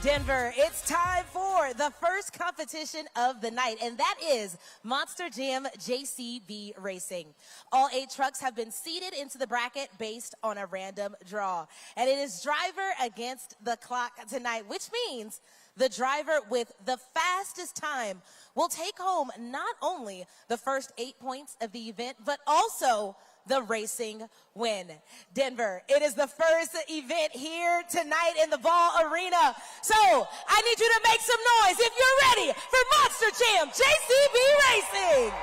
Denver, it's time for the first competition of the night, and that is Monster Jam JCB Racing. All 8 trucks have been seeded into the bracket based on a random draw, and it is driver against the clock tonight, which means the driver with the fastest time will take home not only the first 8 points of the event, but also the racing win. Denver, it is the first event here tonight in the Ball Arena. So I need you to make some noise if you're ready for Monster Jam JCB Racing.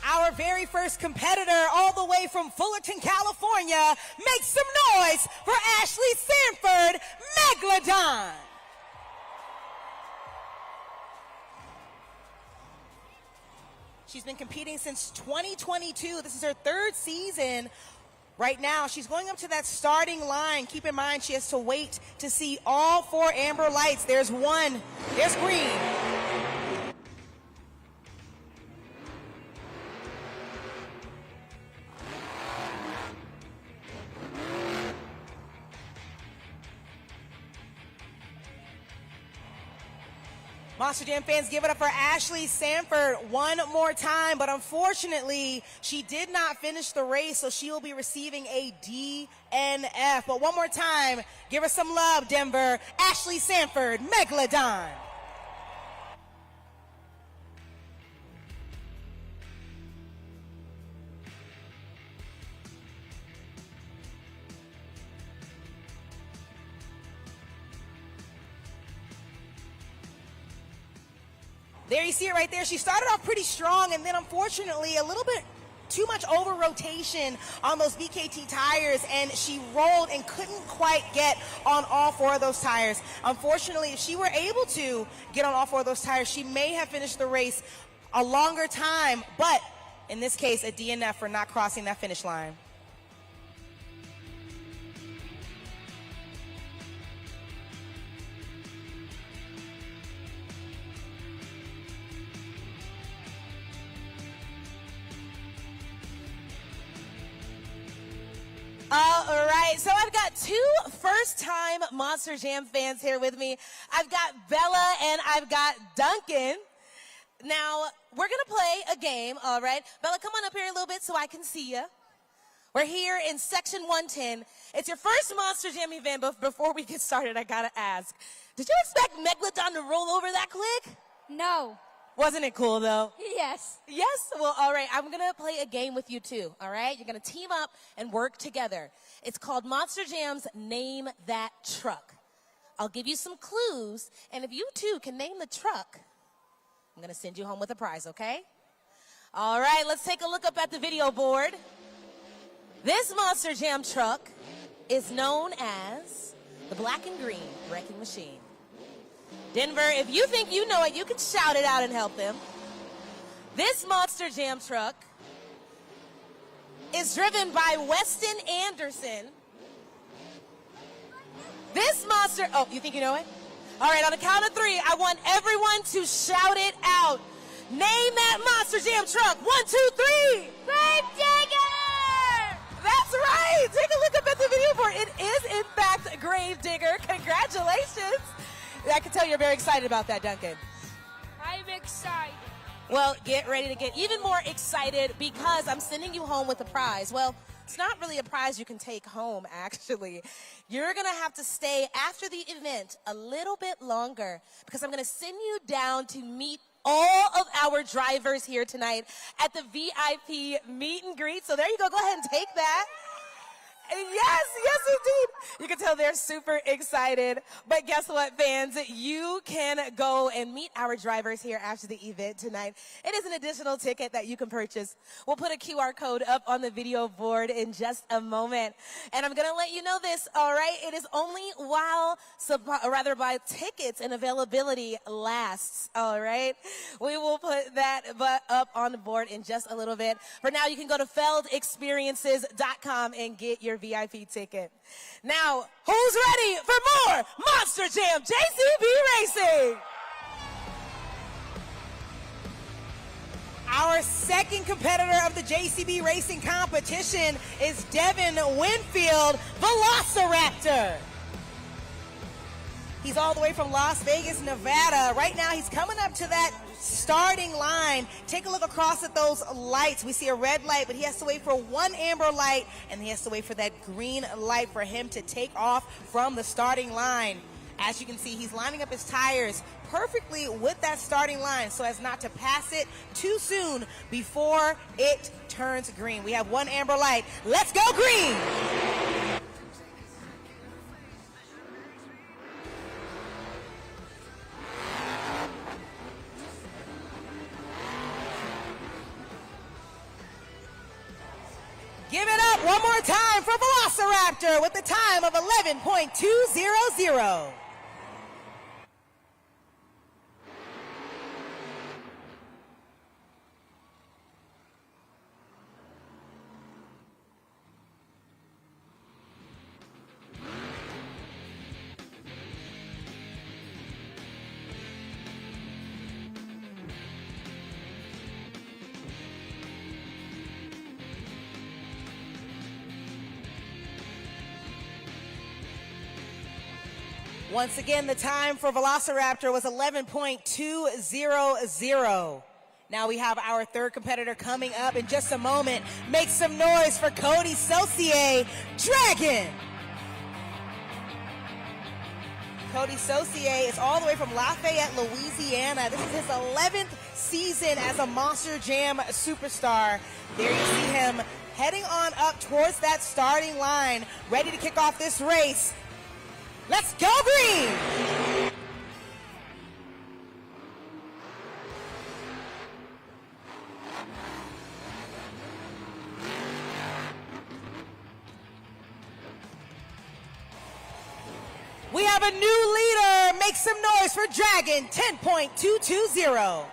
Our very first competitor, all the way from Fullerton, California, make some noise for Ashley Sanford, Megalodon. She's been competing since 2022. This is her 3rd season. Right now, she's going up to that starting line. Keep in mind, she has to wait to see all 4 amber lights. There's one, there's green. Monster Jam fans, give it up for Ashley Sanford one more time, but unfortunately, she did not finish the race, so she will be receiving a DNF. But one more time, give her some love, Denver. Ashley Sanford, Megalodon. There you see it right there. She started off pretty strong, and then unfortunately a little bit too much over rotation on those VKT tires, and she rolled and couldn't quite get on all 4 of those tires. Unfortunately, if she were able to get on all 4 of those tires, she may have finished the race a longer time, but in this case, a DNF for not crossing that finish line. All right, so I've got 2 first-time Monster Jam fans here with me. I've got Bella and I've got Duncan. Now, we're going to play a game, all right? Bella, come on up here a little bit so I can see you. We're here in Section 110. It's your first Monster Jam event, but before we get started, I got to ask, did you expect Megalodon to roll over that quick? No. Wasn't it cool, though? Yes. Yes? Well, all right. I'm going to play a game with you, too, all right? You're going to team up and work together. It's called Monster Jam's Name That Truck. I'll give you some clues, and if you, too, can name the truck, I'm going to send you home with a prize, okay? All right, let's take a look up at the video board. This Monster Jam truck is known as the Black and Green Wrecking Machine. Denver, if you think you know it, you can shout it out and help them. This Monster Jam truck is driven by Weston Anderson. This monster, oh, you think you know it? All right, on the count of 3, I want everyone to shout it out. Name that Monster Jam truck. 1, 2, 3. Grave Digger! That's right. Take a look up at the video board. It is, in fact, Grave Digger. Congratulations. I can tell you're very excited about that, Duncan. I'm excited. Well, get ready to get even more excited because I'm sending you home with a prize. Well, it's not really a prize you can take home, actually. You're going to have to stay after the event a little bit longer because I'm going to send you down to meet all of our drivers here tonight at the VIP meet and greet. So there you go. Go ahead and take that. Yes, indeed. You can tell they're super excited. But guess what, fans? You can go and meet our drivers here after the event tonight. It is an additional ticket that you can purchase. We'll put a QR code up on the video board in just a moment. And I'm going to let you know this, all right? It is only while tickets and availability lasts, all right? We will put that up on the board in just a little bit. For now, you can go to feldexperiences.com and get your VIP ticket. Now, who's ready for more Monster Jam JCB Racing? Our Our second competitor of the JCB Racing competition is Devin Winfield, Velociraptor. He's all the way from Las Vegas, Nevada. Right now, he's coming up to that starting line. Take a look across at those lights. We see a red light, but he has to wait for one amber light, and he has to wait for that green light for him to take off from the starting line. As you can see, he's lining up his tires perfectly with that starting line so as not to pass it too soon before it turns green. We have one amber light. Let's go green! Give it up one more time for Velociraptor with the time of 11.200. Once again, the time for Velociraptor was 11.200. Now we have our third competitor coming up in just a moment. Make some noise for Cody Saucier, Dragon. Cody Saucier is all the way from Lafayette, Louisiana. This is his 11th season as a Monster Jam superstar. There you see him heading on up towards that starting line, ready to kick off this race. Let's go green! We have a new leader. Make some noise for Dragon, 10.220.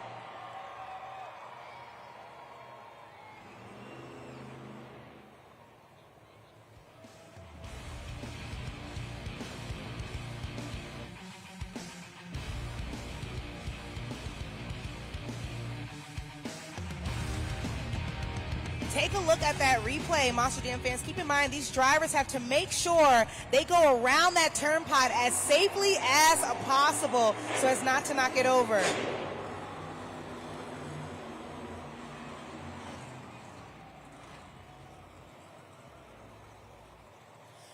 Take a look at that replay, Monster Jam fans. Keep in mind, these drivers have to make sure they go around that turn pod as safely as possible so as not to knock it over.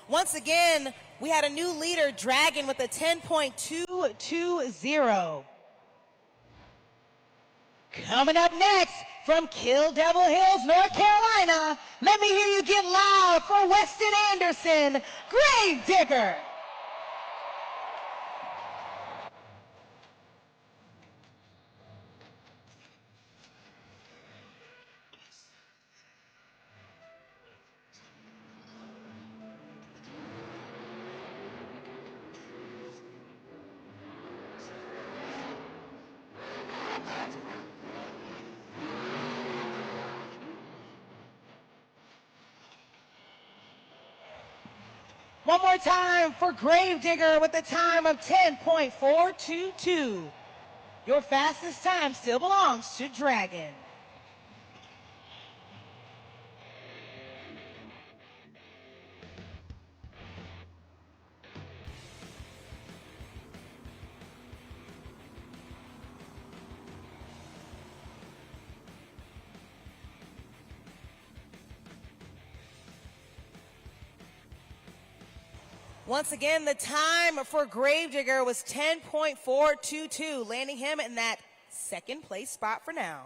Once again, we had a new leader, Dragon, with a 10.220. Coming up next, from Kill Devil Hills, North Carolina, let me hear you get loud for Weston Anderson, Gravedigger. One more time for Gravedigger with a time of 10.422. Your fastest time still belongs to Dragon. Once again, the time for Gravedigger was 10.422, landing him in that second place spot for now.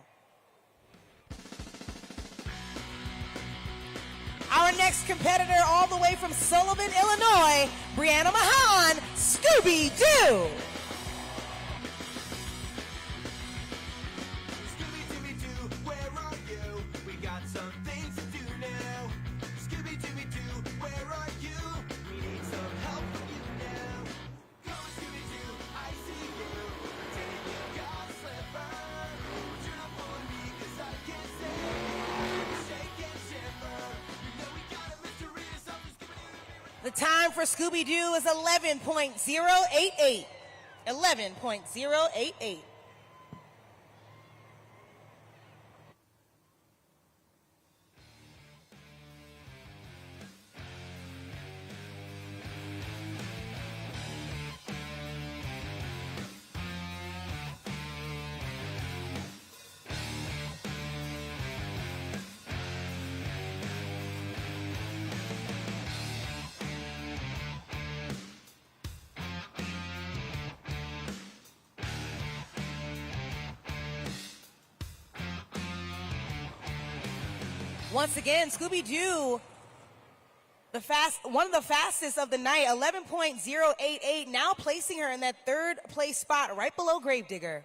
Our next competitor, all the way from Sullivan, Illinois, Brianna Mahan, Scooby-Doo. The time for Scooby-Doo is 11.088. 11.088. Once again, Scooby-Doo, one of the fastest of the night, 11.088, now placing her in that third place spot right below Gravedigger.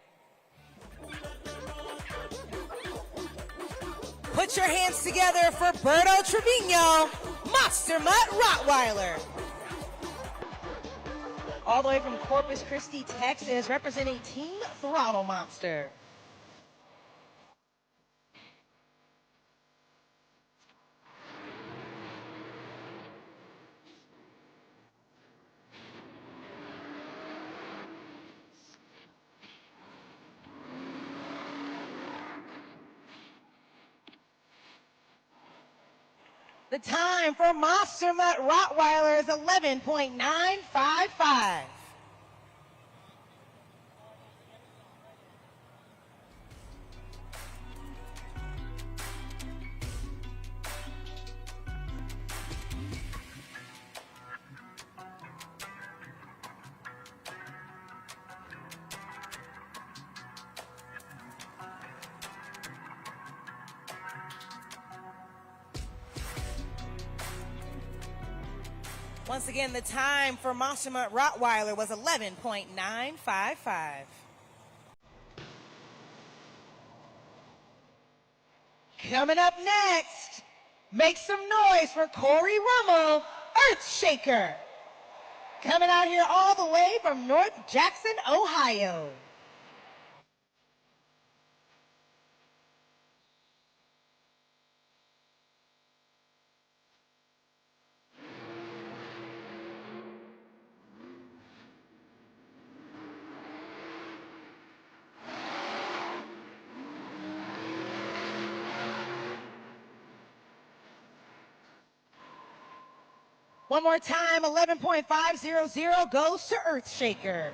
Put your hands together for Berto Trevino, Monster Mutt Rottweiler. All the way from Corpus Christi, Texas, representing Team Throttle Monster. The time for Monster Mutt Rottweiler is 11.955. Once again, the time for Monster Mutt Rottweiler was 11.955. Coming up next, make some noise for Corey Rummel, Earthshaker. Coming out here all the way from North Jackson, Ohio. One more time, 11.500 goes to Earthshaker.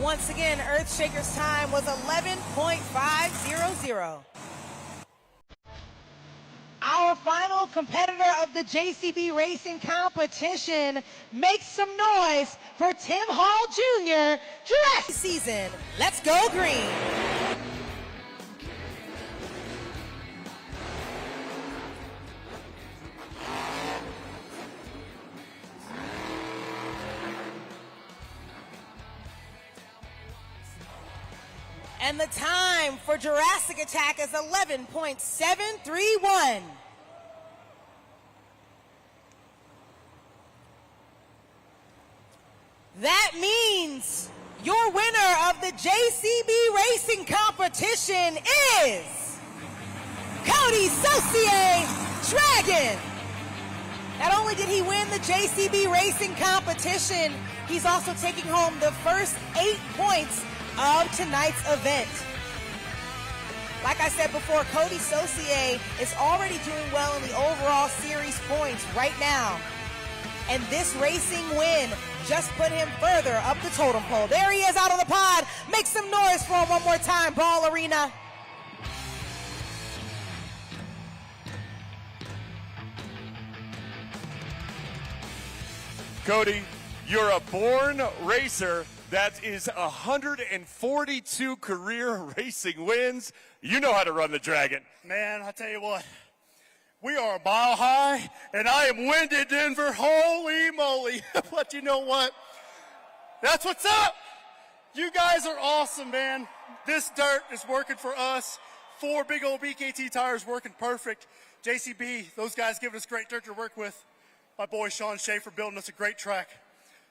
Once again, Earthshaker's time was 11.500. Our final competitor of the JCB Racing competition, make some noise for Tim Hall Jr. Jurassic season. Let's go green. And the time for Jurassic Attack is 11.731. That means your winner of the JCB Racing competition is Cody Saucier Dragon. Not only did he win the JCB Racing competition, he's also taking home the first 8 points of tonight's event. Like I said before, Cody Saucier is already doing well in the overall series points right now. And this racing win just put him further up the totem pole. There he is out on the pod. Make some noise for him one more time, Ball Arena. Cody, you're a born racer. That is 142 career racing wins. You know how to run the Dragon. Man, I tell you what, we are a mile high, and I am winded, Denver. Holy moly. But you know what? That's what's up. You guys are awesome, man. This dirt is working for us. 4 big old BKT tires working perfect. JCB, those guys giving us great dirt to work with. My boy Sean Schaefer building us a great track.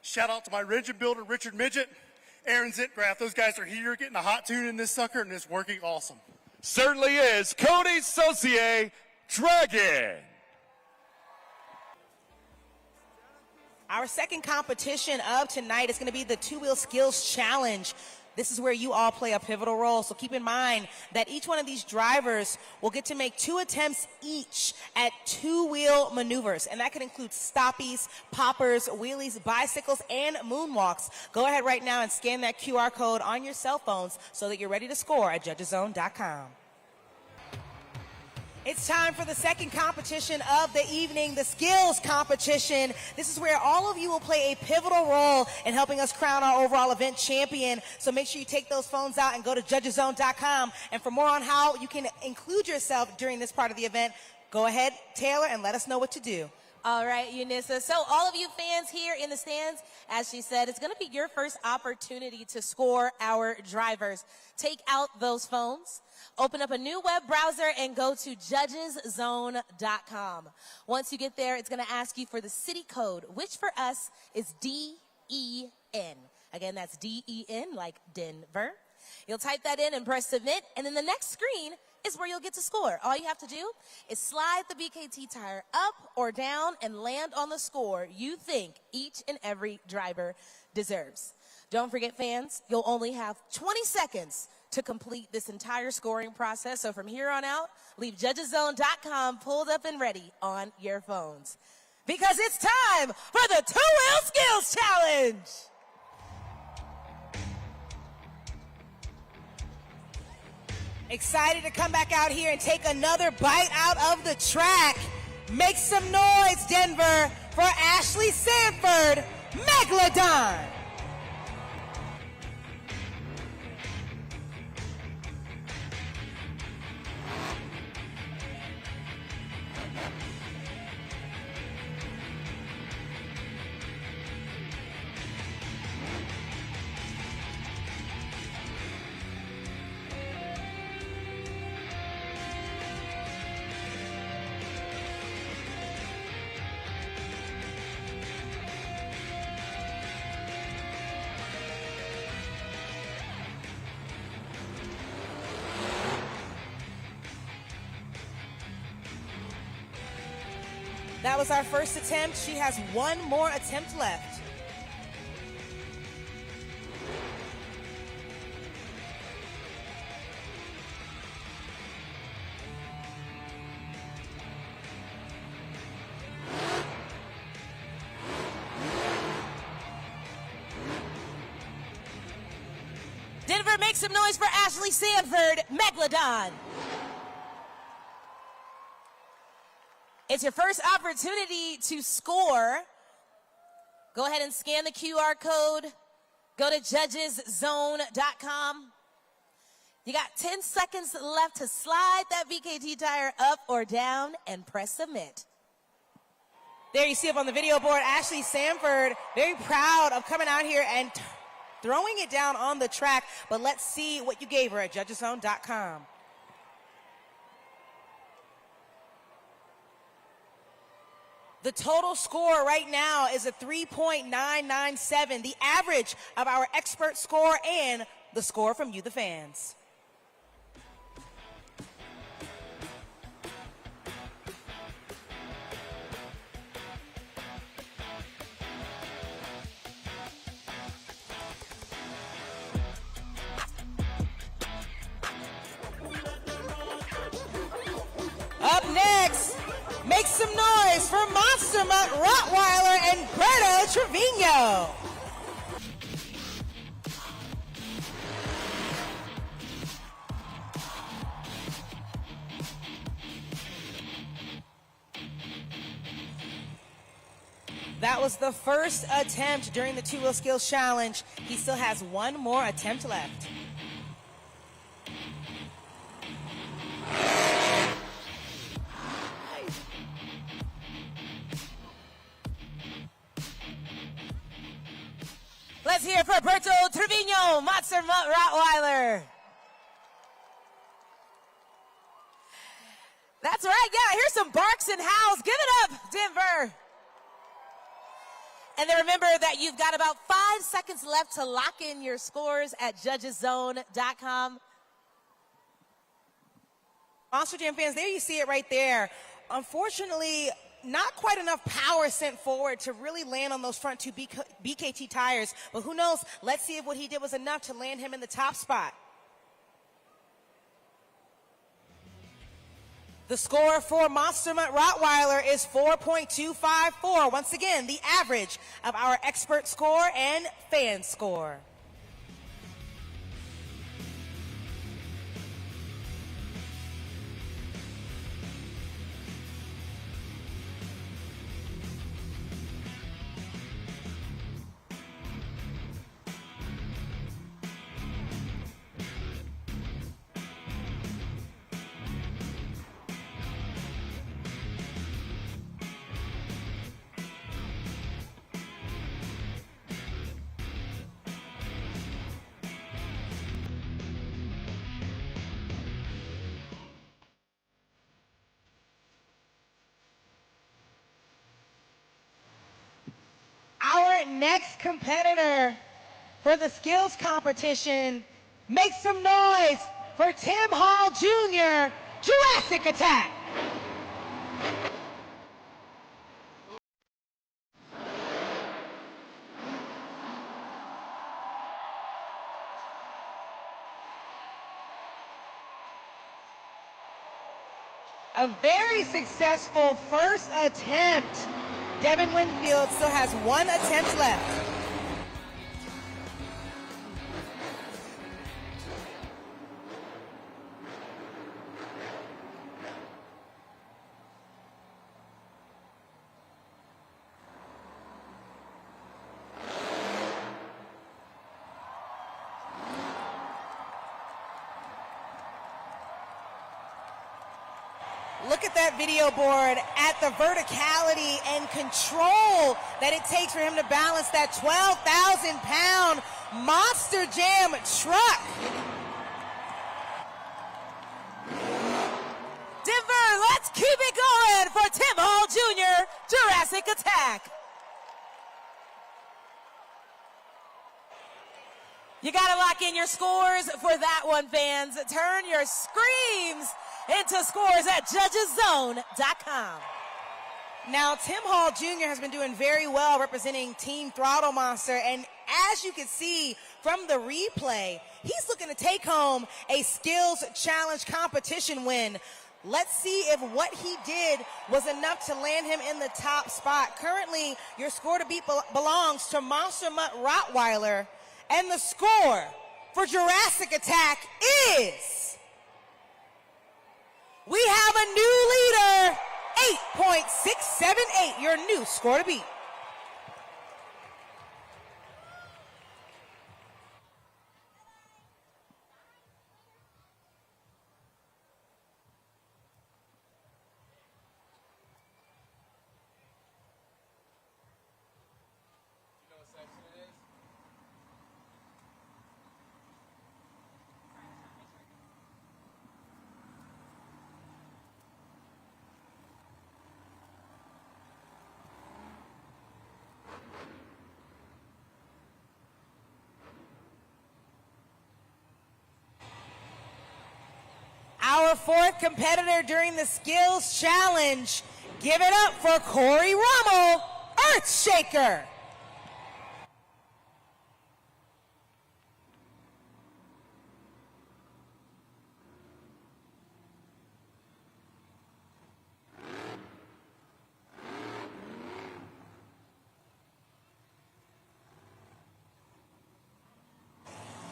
Shout out to my engine builder, Richard Midget, Aaron Zitgraff. Those guys are here getting a hot tune in this sucker, and it's working awesome. Certainly is. Cody Saucier, Dragon. Our second competition of tonight is going to be the Two Wheel Skills Challenge. this is where you all play a pivotal role. So keep in mind that each one of these drivers will get to make 2 attempts each at 2-wheel maneuvers. And that could include stoppies, poppers, wheelies, bicycles, and moonwalks. Go ahead right now and scan that QR code on your cell phones so that you're ready to score at judgeszone.com. It's time for the second competition of the evening, the skills competition. This is where all of you will play a pivotal role in helping us crown our overall event champion. So make sure you take those phones out and go to judgeszone.com. And for more on how you can include yourself during this part of the event, go ahead, Taylor, and let us know what to do. All right, Eunice. So all of you fans here in the stands, as she said, it's going to be your first opportunity to score our drivers. Take out those phones. Open up a new web browser and go to judgeszone.com. Once you get there, it's going to ask you for the city code, which for us is DEN. Again, that's DEN, like Denver. You'll type that in and press submit, and then the next screen is where you'll get to score. All you have to do is slide the BKT tire up or down and land on the score you think each and every driver deserves. Don't forget, fans, you'll only have 20 seconds to complete this entire scoring process. So from here on out, leave judgeszone.com pulled up and ready on your phones. Because it's time for the 2-Wheel Skills Challenge. Excited to come back out here and take another bite out of the track. Make some noise, Denver, for Ashley Sanford, Megalodon. That was our first attempt. She has one more attempt left. Denver, make some noise for Ashley Sanford, Megalodon. It's your first opportunity to score. Go ahead and scan the QR code. Go to judgeszone.com. You got 10 seconds left to slide that VKT tire up or down and press submit. There you see up on the video board, Ashley Sanford, very proud of coming out here and throwing it down on the track. But let's see what you gave her at judgeszone.com. The total score right now is a 3.997, the average of our expert score and the score from you, the fans. Up next, make some noise for Monster Mutt Rottweiler and Berto Trevino. That was the first attempt during the 2-Wheel Skills Challenge. He still has one more attempt left. Let's hear it for Berto Trevino, Monster Mutt Rottweiler. That's right, yeah, here's some barks and howls. Give it up, Denver. And then remember that you've got about 5 seconds left to lock in your scores at judgeszone.com. Monster Jam fans, there you see it right there. Unfortunately, not quite enough power sent forward to really land on those front two BKT tires. But who knows? Let's see if what he did was enough to land him in the top spot. The score for Monster Mutt Rottweiler is 4.254. Once again, the average of our expert score and fan score. Our next competitor for the skills competition, make some noise for Tim Hall Jr., Jurassic Attack. A very successful first attempt. Devin Winfield still has one attempt left. Look at that video board at the verticality and control that it takes for him to balance that 12,000-pound Monster Jam truck. Denver, let's keep it going for Tim Hall Jr., Jurassic Attack. You gotta lock in your scores for that one, fans. Turn your screams into scores at judgeszone.com. Now, Tim Hall Jr. has been doing very well representing Team Throttle Monster, and as you can see from the replay, he's looking to take home a skills challenge competition win. Let's see if what he did was enough to land him in the top spot. Currently, your score to beat belongs to Monster Mutt Rottweiler, and the score for Jurassic Attack is... we have a new leader, 8.678, your new score to beat. Our fourth competitor during the skills challenge. Give it up for Corey Rommel, Earthshaker.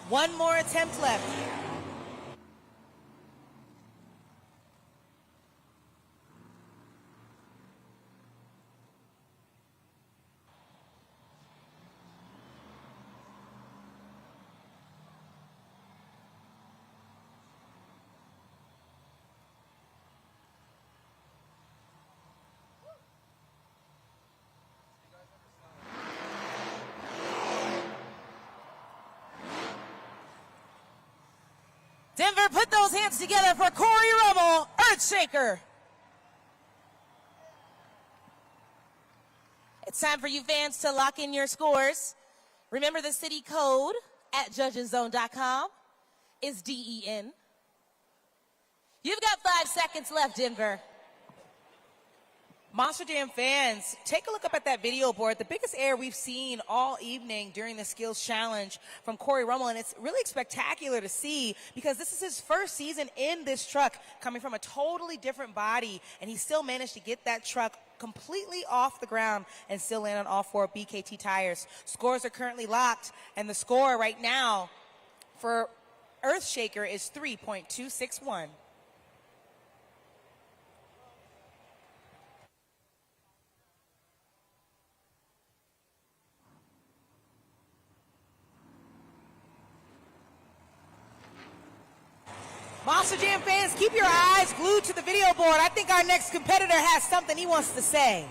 One more attempt left. Denver, put those hands together for Corey Rommel, Earthshaker. It's time for you fans to lock in your scores. Remember, the city code at judgeszone.com is DEN. You've got 5 seconds left, Denver. Monster Jam fans, take a look up at that video board. The biggest air we've seen all evening during the skills challenge from Corey Rummel, and it's really spectacular to see because this is his first season in this truck, coming from a totally different body, and he still managed to get that truck completely off the ground and still land on all 4 BKT tires. Scores are currently locked, and the score right now for Earthshaker is 3.261. Monster Jam fans, keep your eyes glued to the video board. I think our next competitor has something he wants to say.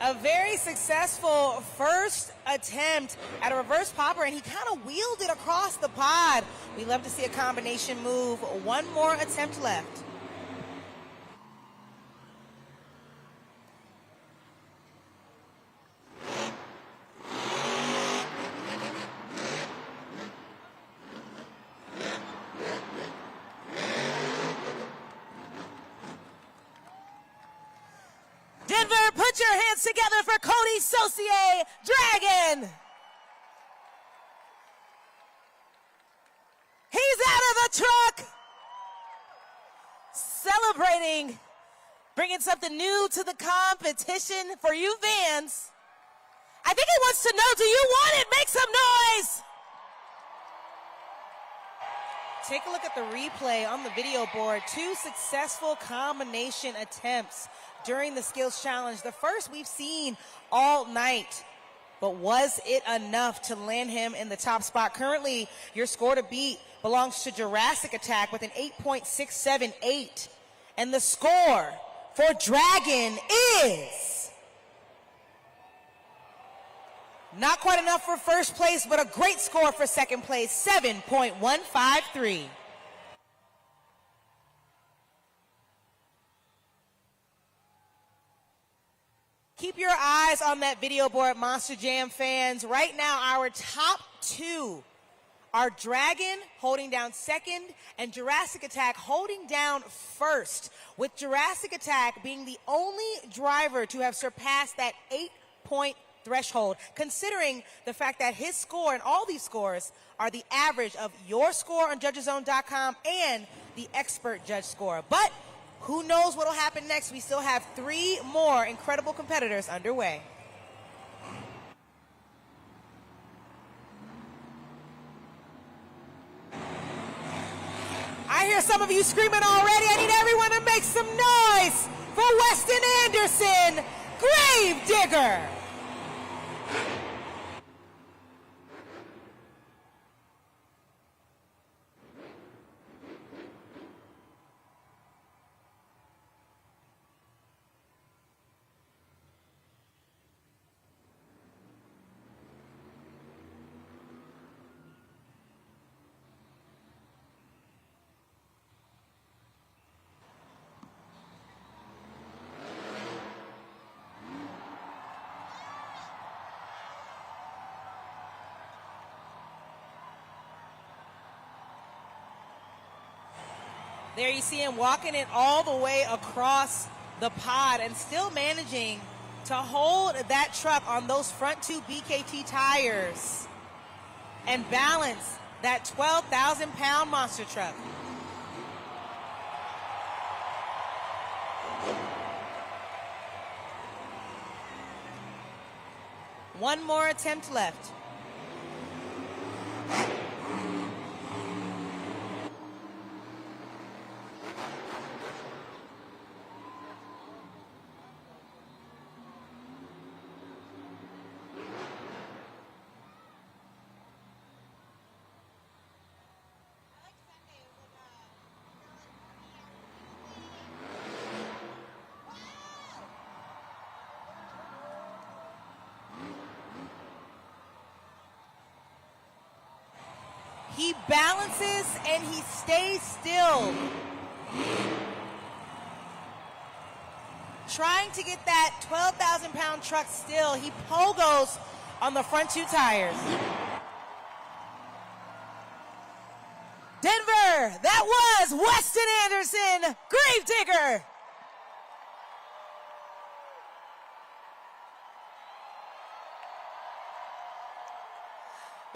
A very successful first attempt at a reverse popper, and he kind of wheeled it across the pod. We love to see a combination move. One more attempt left. Denver, put your hands together for Cody Saucier, Dragon. He's out of the truck. Celebrating, bringing something new to the competition for you fans. I think he wants to know, do you want it? Make some noise. Take a look at the replay on the video board. 2 successful combination attempts during the skills challenge. The first we've seen all night. But was it enough to land him in the top spot? Currently, your score to beat belongs to Jurassic Attack with an 8.678. And the score for Dragon is not quite enough for first place, but a great score for second place, 7.153. Keep your eyes on that video board, Monster Jam fans. Right now, our top 2 are Dragon holding down second and Jurassic Attack holding down first, with Jurassic Attack being the only driver to have surpassed that 8-point threshold, considering the fact that his score and all these scores are the average of your score on judgezone.com and the expert judge score. But who knows what will happen next? We still have 3 more incredible competitors underway. I hear some of you screaming already. I need everyone to make some noise for Weston Anderson, Grave Digger. There you see him walking it all the way across the pod and still managing to hold that truck on those front 2 BKT tires and balance that 12,000-pound monster truck. One more attempt left. He balances and he stays still. Trying to get that 12,000-pound truck still. He pogos on the front two tires. Denver, that was Weston Anderson, Gravedigger.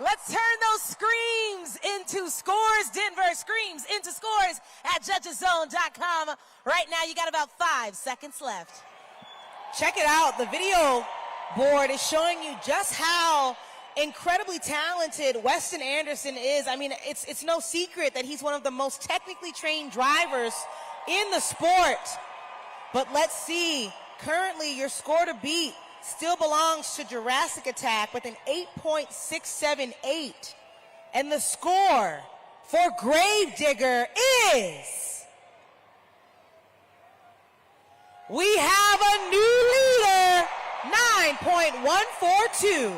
Let's turn those screams into scores. Denver screams into scores at judgeszone.com. Right now, you got about 5 seconds left. Check it out. The video board is showing you just how incredibly talented Weston Anderson is. I mean, it's no secret that he's one of the most technically trained drivers in the sport. But let's see. Currently, your score to beat still belongs to Jurassic Attack with an 8.678. And the score for Gravedigger is... we have a new leader, 9.142.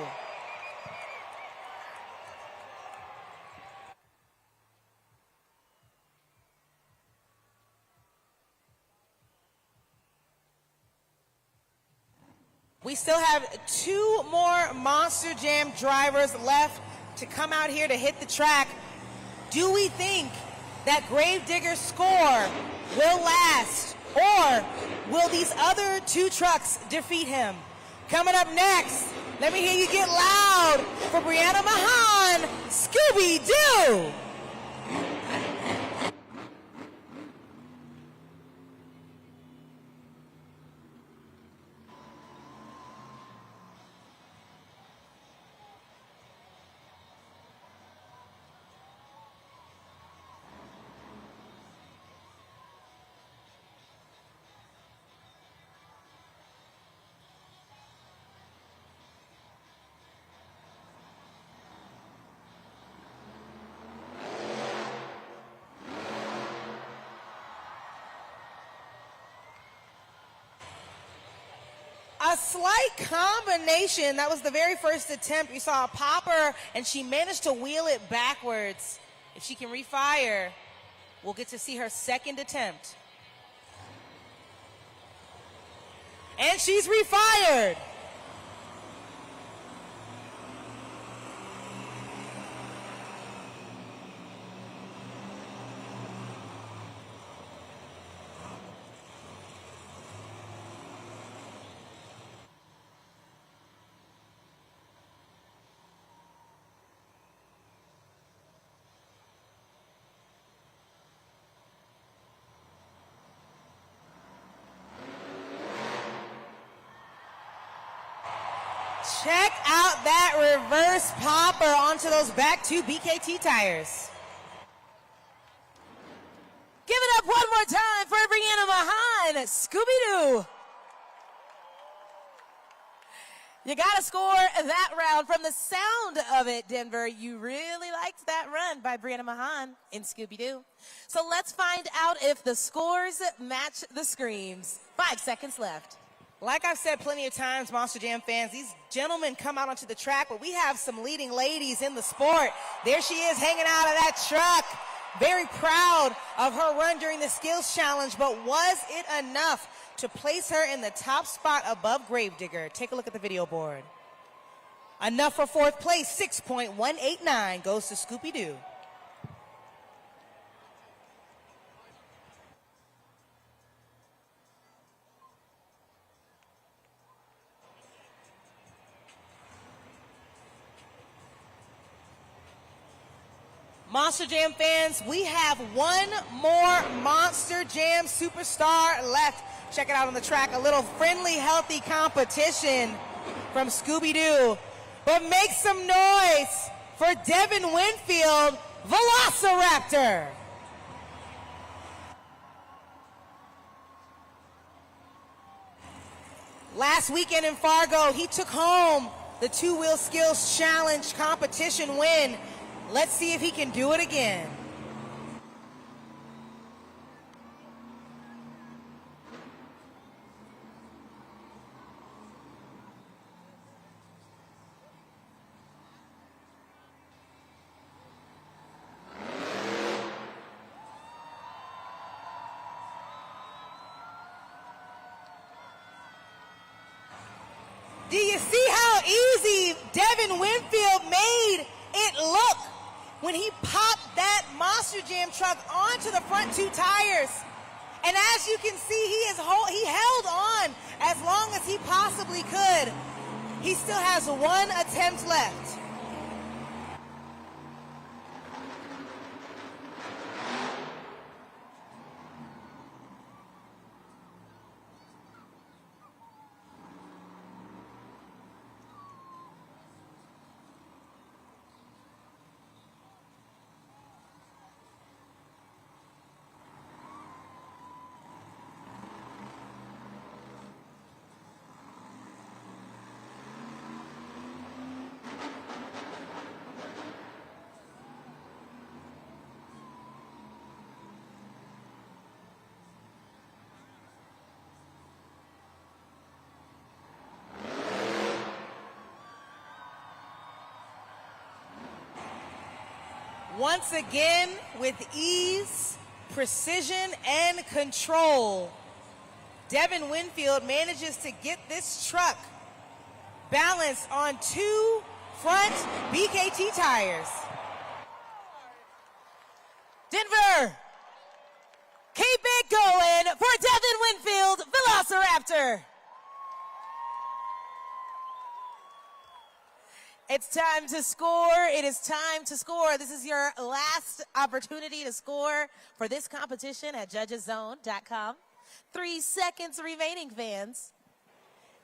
We still have 2 more Monster Jam drivers left to come out here to hit the track. Do we think that Gravedigger's score will last, or will these other 2 trucks defeat him? Coming up next, let me hear you get loud for Brianna Mahan, Scooby-Doo! A slight combination. That was the very first attempt. We saw a popper, and she managed to wheel it backwards. If she can refire, we'll get to see her second attempt. And she's refired. Check out that reverse popper onto those back 2 BKT tires. Give it up one more time for Brianna Mahan, Scooby-Doo. You got to score that round. From the sound of it, Denver, you really liked that run by Brianna Mahan in Scooby-Doo. So let's find out if the scores match the screams. 5 seconds left. Like I've said plenty of times, Monster Jam fans, these gentlemen come out onto the track, but we have some leading ladies in the sport. There she is hanging out of that truck. Very proud of her run during the skills challenge, but was it enough to place her in the top spot above Gravedigger? Take a look at the video board. Enough for 4th place, 6.189 goes to Scooby-Doo. Monster Jam fans, we have one more Monster Jam superstar left. Check it out on the track, a little friendly, healthy competition from Scooby-Doo. But make some noise for Devin Winfield, Velociraptor. Last weekend in Fargo, he took home the 2-wheel skills challenge competition win. Let's see if he can do it again. Do you see how easy Devin Winfield made it look when he popped that Monster Jam truck onto the front two tires? And as you can see, he held on as long as he possibly could. He still has one attempt left. Once again, with ease, precision, and control, Devin Winfield manages to get this truck balanced on two front BKT tires. Denver, keep it going for Devin Winfield, Velociraptor. It's time to score. It is time to score. This is your last opportunity to score for this competition at judgeszone.com. 3 seconds remaining, fans.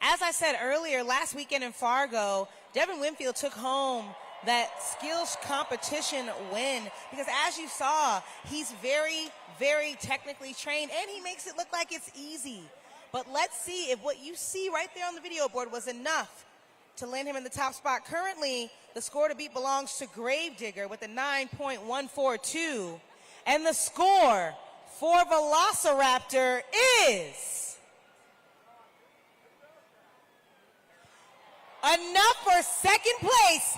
As I said earlier, last weekend in Fargo, Devin Winfield took home that skills competition win because, as you saw, he's very, very technically trained, and he makes it look like it's easy. But let's see if what you see right there on the video board was enough to land him in the top spot. Currently, the score to beat belongs to Gravedigger with a 9.142. And the score for Velociraptor is enough for second place.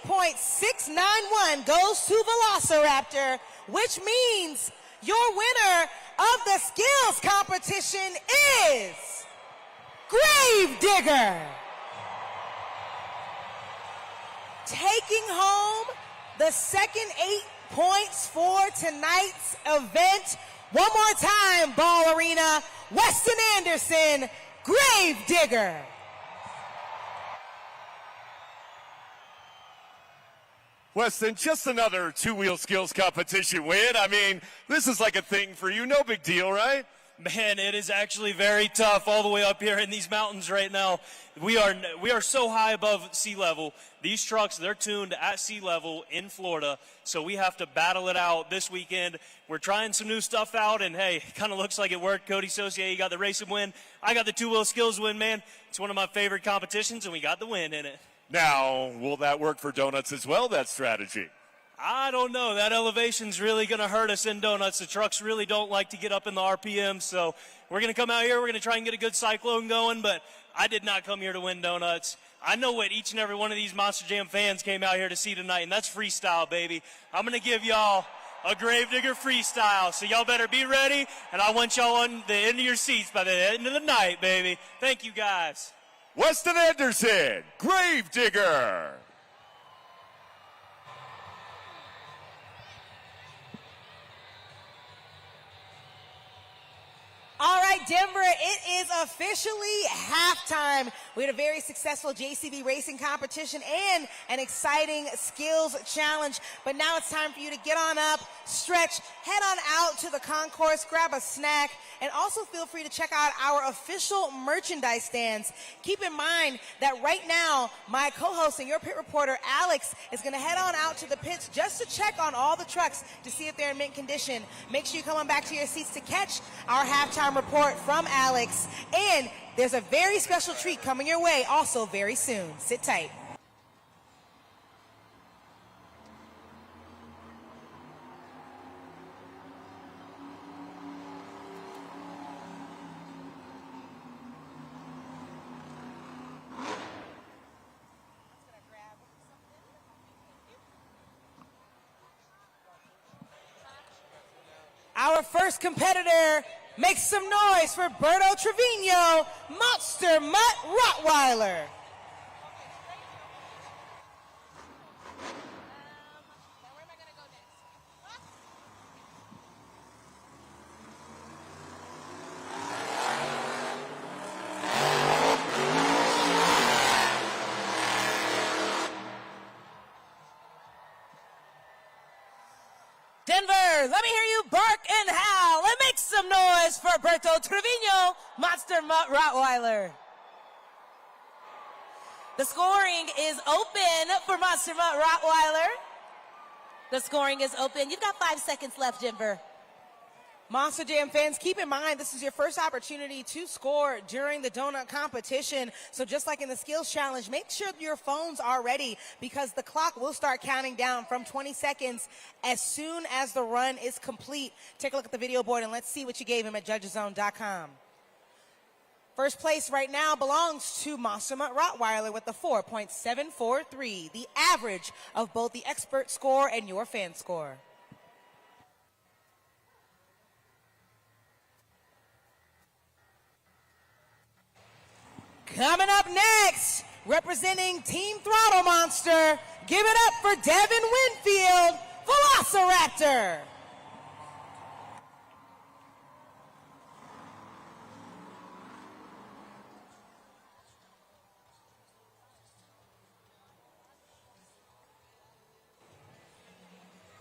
8.691 goes to Velociraptor, which means your winner of the skills competition is Gravedigger. Taking home the second 8 points for tonight's event. One more time, Ball Arena, Weston Anderson, Gravedigger. Weston, just another two-wheel skills competition win. I mean, this is like a thing for you. No big deal, right? Man, it is actually very tough all the way up here in these mountains right now. We are so high above sea level. These trucks, they're tuned at sea level in Florida, so we have to battle it out this weekend. We're trying some new stuff out, and hey, kind of looks like it worked. Cody Saucier, you got the racing win. I got the two-wheel skills win, man. It's one of my favorite competitions, and we got the win in it. Now, will that work for donuts as well, that strategy? I don't know. That elevation's really going to hurt us in donuts. The trucks really don't like to get up in the RPM, so we're going to come out here. We're going to try and get a good cyclone going, but I did not come here to win donuts. I know what each and every one of these Monster Jam fans came out here to see tonight, and that's freestyle, baby. I'm going to give y'all a Gravedigger freestyle, so y'all better be ready, and I want y'all on the end of your seats by the end of the night, baby. Thank you, guys. Weston Anderson, Gravedigger. All right, Denver, it is officially halftime. We had a very successful JCB racing competition and an exciting skills challenge. But now it's time for you to get on up, stretch, head on out to the concourse, grab a snack, and also feel free to check out our official merchandise stands. Keep in mind that right now, my co-host and your pit reporter, Alex, is going to head on out to the pits just to check on all the trucks to see if they're in mint condition. Make sure you come on back to your seats to catch our halftime report from Alex. And there's a very special treat coming your way also very soon. Sit tight. Our first competitor makes some noise for Berto Trevino, Monster Mutt Rottweiler. Norberto Trevino, Monster Mutt Rottweiler. The scoring is open for Monster Mutt Rottweiler. The scoring is open. You've got 5 seconds left, Denver. Monster Jam fans, keep in mind this is your first opportunity to score during the donut competition. So just like in the skills challenge, make sure your phones are ready because the clock will start counting down from 20 seconds as soon as the run is complete. Take a look at the video board and let's see what you gave him at judgeszone.com. First place right now belongs to Monster Mutt Rottweiler with the 4.743, the average of both the expert score and your fan score. Coming up next, representing Team Throttle Monster, give it up for Devin Winfield, Velociraptor.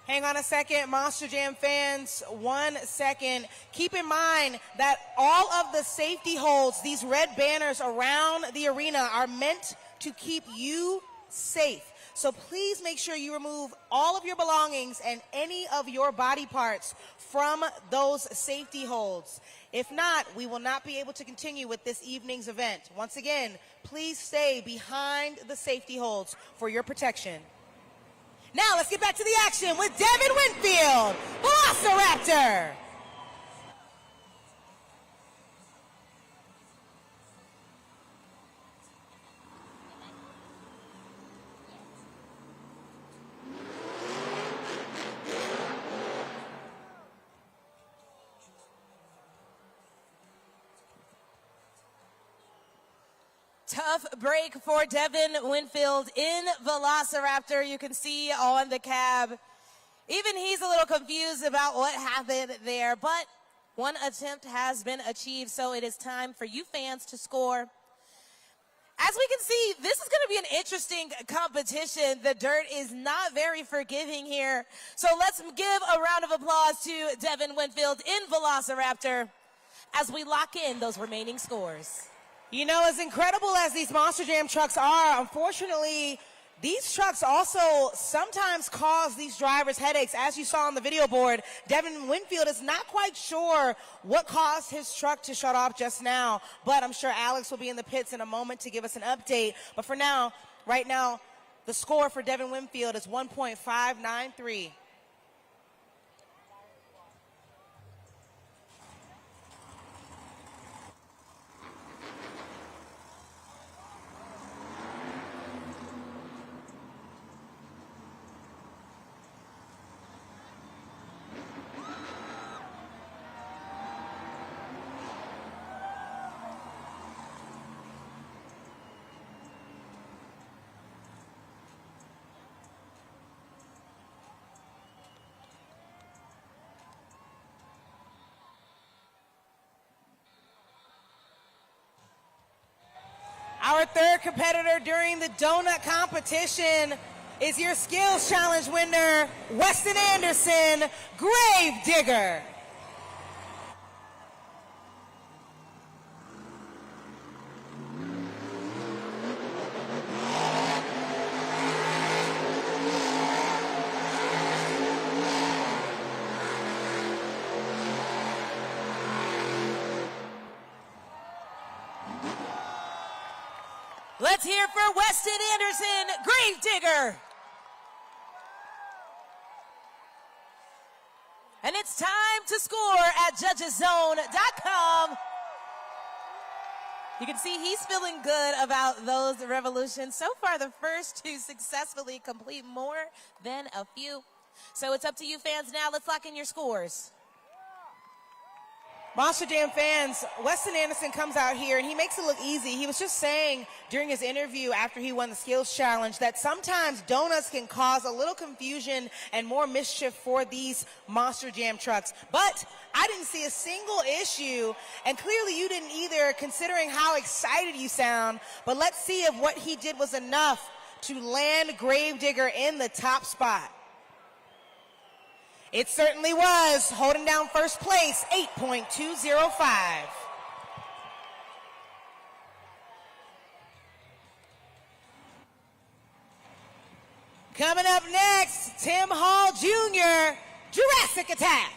Hang on a second, Monster Jam fans, 1 second. Keep in mind that all of the safety holds, these red banners around the arena, are meant to keep you safe. So please make sure you remove all of your belongings and any of your body parts from those safety holds. If not, we will not be able to continue with this evening's event. Once again, please stay behind the safety holds for your protection. Now let's get back to the action with Devin Winfield, Velociraptor. Tough break for Devin Winfield in Velociraptor. You can see on the cab. Even he's a little confused about what happened there, but one attempt has been achieved, so it is time for you fans to score. As we can see, this is going to be an interesting competition. The dirt is not very forgiving here. So let's give a round of applause to Devin Winfield in Velociraptor as we lock in those remaining scores. You know, as incredible as these Monster Jam trucks are, unfortunately, these trucks also sometimes cause these drivers headaches. As you saw on the video board, Devin Winfield is not quite sure what caused his truck to shut off just now, but I'm sure Alex will be in the pits in a moment to give us an update. But for now, right now, the score for Devin Winfield is 1.593. Our third competitor during the donut competition is your skills challenge winner, Weston Anderson, Grave Digger. Let's hear for Weston Anderson, Grave Digger. And it's time to score at judgeszone.com. You can see he's feeling good about those revolutions. So far, the first two successfully complete more than a few. So it's up to you fans now. Let's lock in your scores. Monster Jam fans, Weston Anderson comes out here and he makes it look easy. He was just saying during his interview after he won the skills challenge that sometimes donuts can cause a little confusion and more mischief for these Monster Jam trucks. But I didn't see a single issue, and clearly you didn't either, considering how excited you sound. But let's see if what he did was enough to land Grave Digger in the top spot. It certainly was, holding down first place, 8.205. Coming up next, Tim Hall Jr., Jurassic Attack.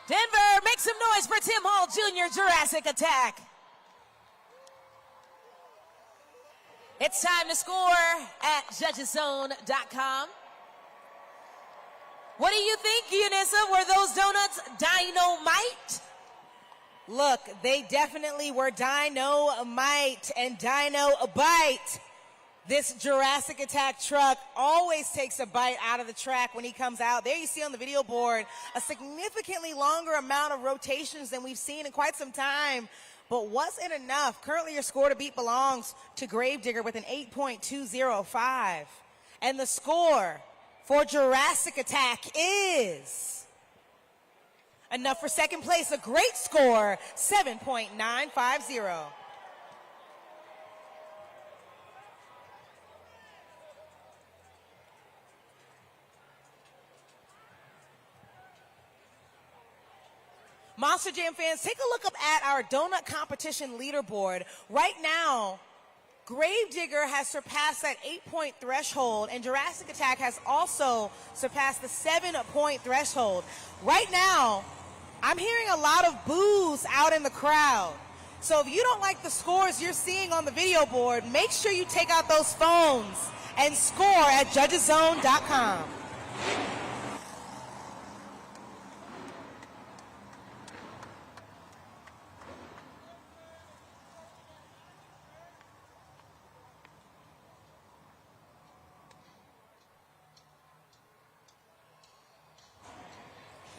Denver, make some noise for Tim Hall Jr., Jurassic Attack. It's time to score at judgeszone.com. What do you think, Eunice? Were those donuts dynamite? Look, they definitely were dynamite and dino-bite. This Jurassic Attack truck always takes a bite out of the track when he comes out. There you see on the video board a significantly longer amount of rotations than we've seen in quite some time. But wasn't enough. Currently your score to beat belongs to Gravedigger with an 8.205. And the score for Jurassic Attack is enough for second place, a great score, 7.950. Monster Jam fans, take a look up at our donut competition leaderboard. Right now, Gravedigger has surpassed that 8-point threshold, and Jurassic Attack has also surpassed the 7-point threshold. Right now, I'm hearing a lot of boos out in the crowd. So if you don't like the scores you're seeing on the video board, make sure you take out those phones and score at judgeszone.com.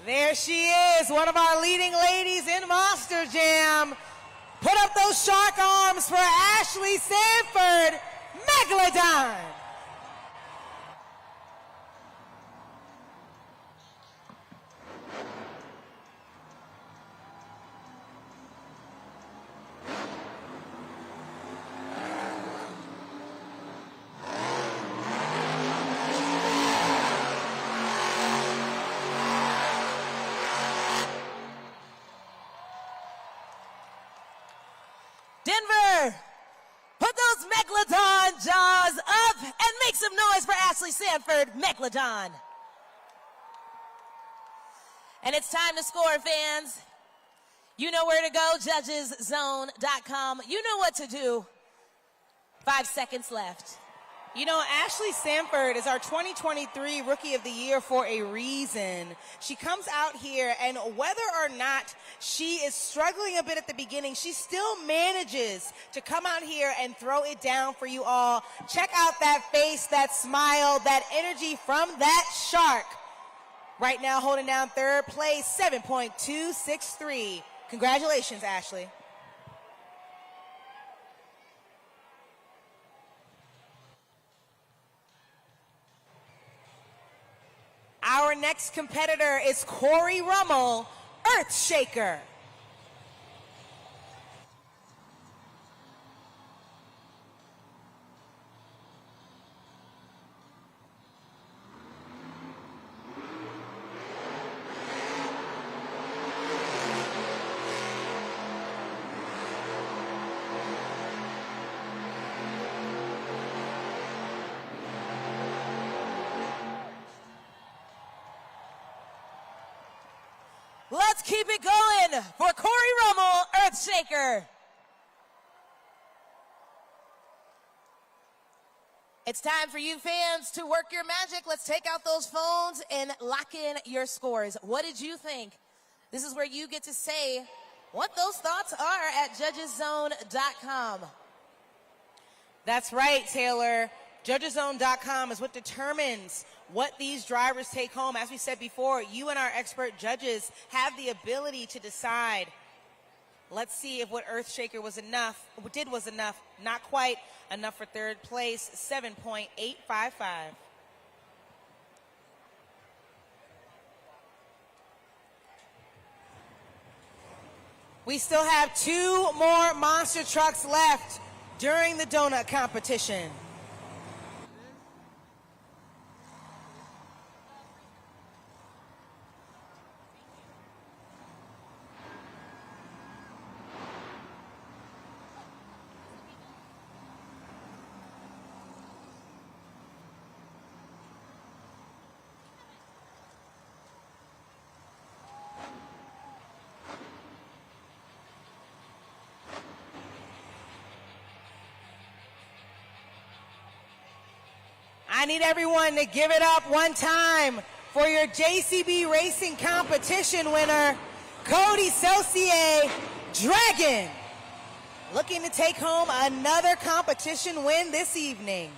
There she is, one of our leading ladies in Monster Jam. Put up those shark arms for Ashley Sanford, Megalodon. Denver, put those Megalodon jaws up and make some noise for Ashley Sanford, Megalodon. And it's time to score, fans. You know where to go, judgeszone.com. You know what to do. 5 seconds left. You know, Ashley Sanford is our 2023 Rookie of the Year for a reason. She comes out here, and whether or not she is struggling a bit at the beginning, she still manages to come out here and throw it down for you all. Check out that face, that smile, that energy from that shark. Right now, holding down third place, 7.263. Congratulations, Ashley. Our next competitor is Corey Rummel, Earthshaker. Let's keep it going for Corey Rummel, Earthshaker. It's time for you fans to work your magic. Let's take out those phones and lock in your scores. What did you think? This is where you get to say what those thoughts are at judgeszone.com. That's right, Taylor. Judgeszone.com is what determines what these drivers take home. As we said before, you and our expert judges have the ability to decide Let's see if what Earthshaker was enough. Not quite enough for third place. 7.855. We still have 2 more monster trucks left during the donut competition. I need everyone to give it up one time for your JCB Racing competition winner, Cody Saucier Dragon, looking to take home another competition win this evening.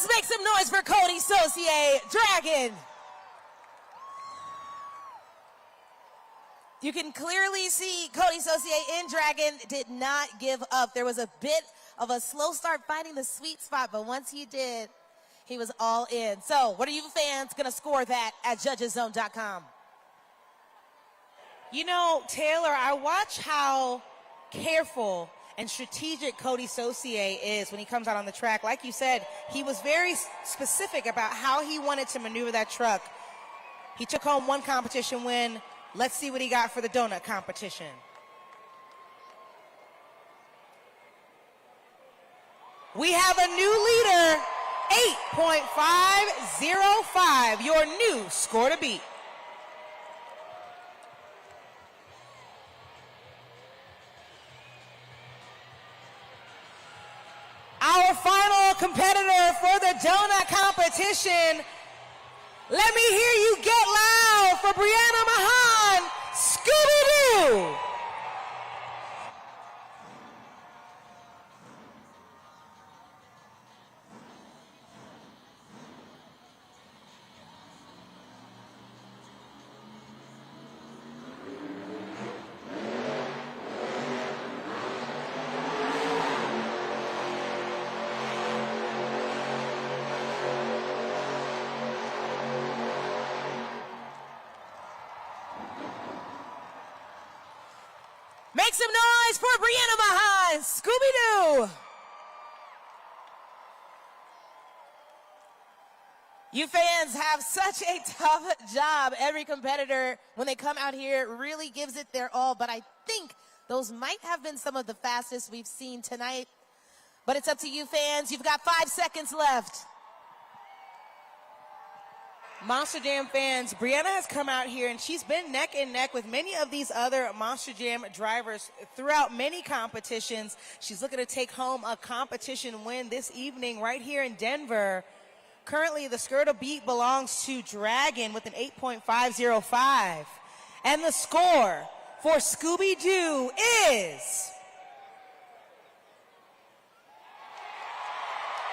Let's make some noise for Cody Saucier Dragon. You can clearly see Cody Saucier in Dragon did not give up. There was a bit of a slow start finding the sweet spot, but once he did, he was all in. So what are you fans going to score that at judgeszone.com? You know, Taylor, I watch how careful and strategic Cody Saucier is when he comes out on the track. Like you said, he was very specific about how he wanted to maneuver that truck. He took home 1 competition win. Let's see what he got for the donut competition. We have a new leader, 8.505, your new score to beat. Our final competitor for the donut competition. Let me hear you get loud for Brianna Mahan, Scooby-Doo. Make some noise for Brianna Mahan, Scooby-Doo. You fans have such a tough job. Every competitor, when they come out here, really gives it their all. But I think those might have been some of the fastest we've seen tonight. But it's up to you fans. You've got 5 seconds left. Monster Jam fans, Brianna has come out here and she's been neck and neck with many of these other Monster Jam drivers throughout many competitions. She's looking to take home a competition win this evening right here in Denver. Currently, the skirt of beat belongs to Dragon with an 8.505. And the score for Scooby-Doo is...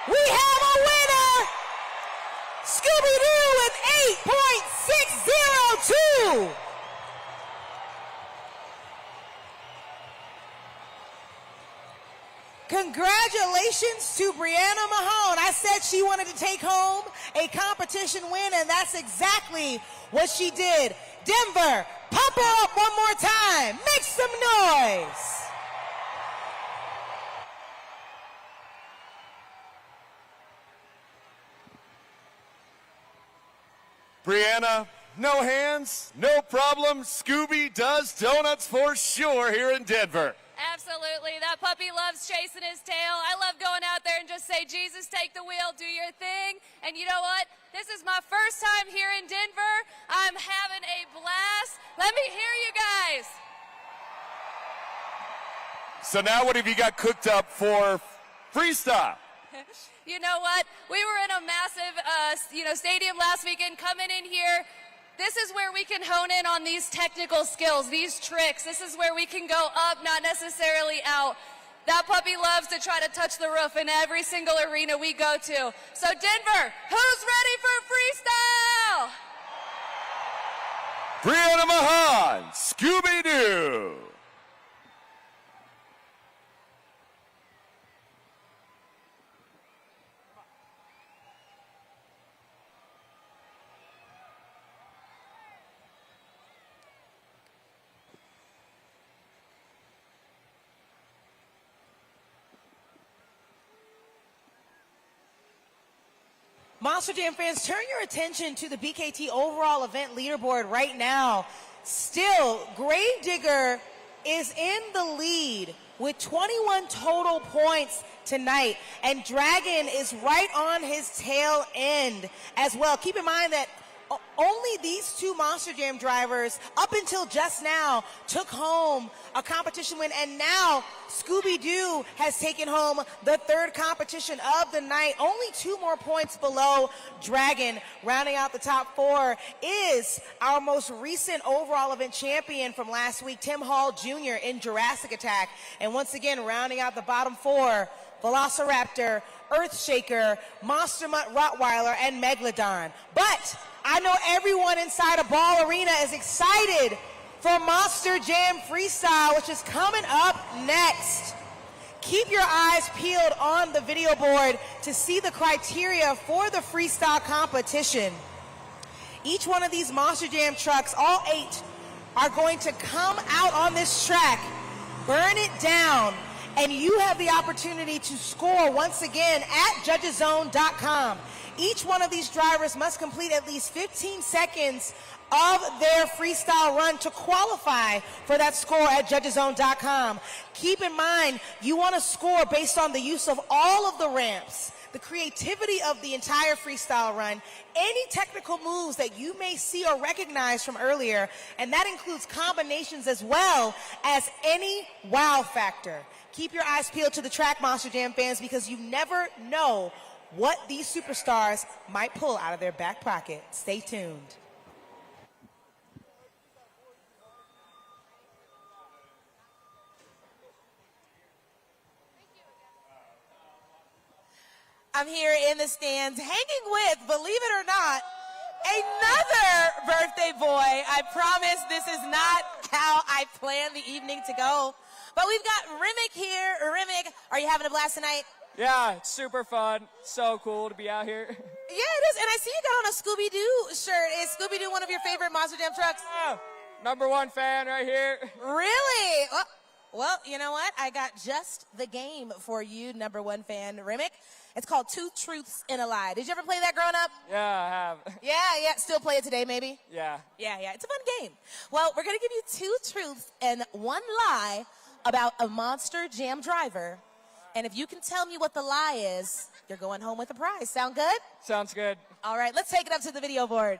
we have a winner! Scooby-Doo with 8.602. Congratulations to Brianna Mahone. I said she wanted to take home a competition win, and that's exactly what she did. Denver, pump her up one more time. Make some noise. Brianna, no hands, no problem. Scooby does donuts for sure here in Denver. Absolutely. Absolutely. That puppy loves chasing his tail. I love going out there and just say, Jesus, take the wheel, do your thing. And you know what? This is my first time here in Denver. I'm having a blast. Let me hear you guys. So now what have you got cooked up for freestyle? You know what? We were in a massive, stadium last weekend. Coming in here, this is where we can hone in on these technical skills, these tricks. This is where we can go up, not necessarily out. That puppy loves to try to touch the roof in every single arena we go to. So Denver, who's ready for freestyle? Brianna Mahan, Scooby-Doo. Monster Jam fans, turn your attention to the BKT overall event leaderboard right now. Still, Gravedigger is in the lead with 21 total points tonight, and Dragon is right on his tail end as well. Keep in mind that only these two Monster Jam drivers, up until just now, took home a competition win, and now Scooby-Doo has taken home the third competition of the night. Only 2 more points below Dragon. Rounding out the top 4 is our most recent overall event champion from last week, Tim Hall Jr. in Jurassic Attack. And once again, rounding out the bottom 4, Velociraptor, Earthshaker, Monster Mutt Rottweiler, and Megalodon. But I know everyone inside a Ball Arena is excited for Monster Jam Freestyle, which is coming up next. Keep your eyes peeled on the video board to see the criteria for the freestyle competition. Each one of these Monster Jam trucks, all 8, are going to come out on this track, burn it down, and you have the opportunity to score once again at judgeszone.com. Each one of these drivers must complete at least 15 seconds of their freestyle run to qualify for that score at judgeszone.com. Keep in mind, you want to score based on the use of all of the ramps, the creativity of the entire freestyle run, any technical moves that you may see or recognize from earlier, and that includes combinations as well as any wow factor. Keep your eyes peeled to the track, Monster Jam fans, because you never know what these superstars might pull out of their back pocket. Stay tuned. I'm here in the stands hanging with, believe it or not, another birthday boy. I promise this is not how I planned the evening to go. But we've got Rimick here. Rimick, are you having a blast tonight? Yeah, it's super fun. So cool to be out here. Yeah, it is. And I see you got on a Scooby-Doo shirt. Is Scooby-Doo one of your favorite Monster Jam trucks? Yeah, #1 fan right here. Really? Well, you know what? I got just the game for you, #1 fan, Rimick. It's called 2 Truths and a Lie. Did you ever play that growing up? Yeah, I have. Yeah. Still play it today, maybe? Yeah. Yeah. It's a fun game. Well, we're going to give you 2 truths and 1 lie about a Monster Jam driver. And if you can tell me what the lie is, you're going home with a prize. Sound good? Sounds good. All right, let's take it up to the video board.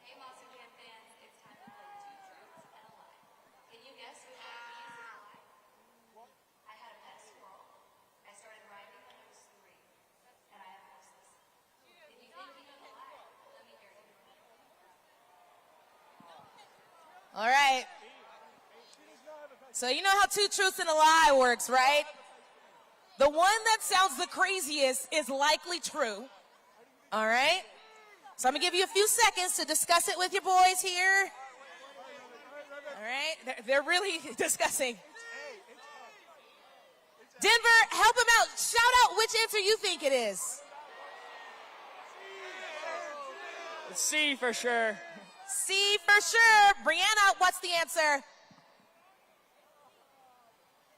Hey, Monster Jam fans, it's time to play 2 truths and a lie. Can you guess which one of these is a lie? I had a pet squirrel. I started riding when I was 3, and I have horses. If you think you know the lie, let me hear it. All right. So you know how 2 truths and a lie works, right? The one that sounds the craziest is likely true. All right? So I'm going to give you a few seconds to discuss it with your boys here. All right? They're really discussing. Denver, help them out. Shout out which answer you think it is. It's C for sure. C for sure. Brianna, what's the answer?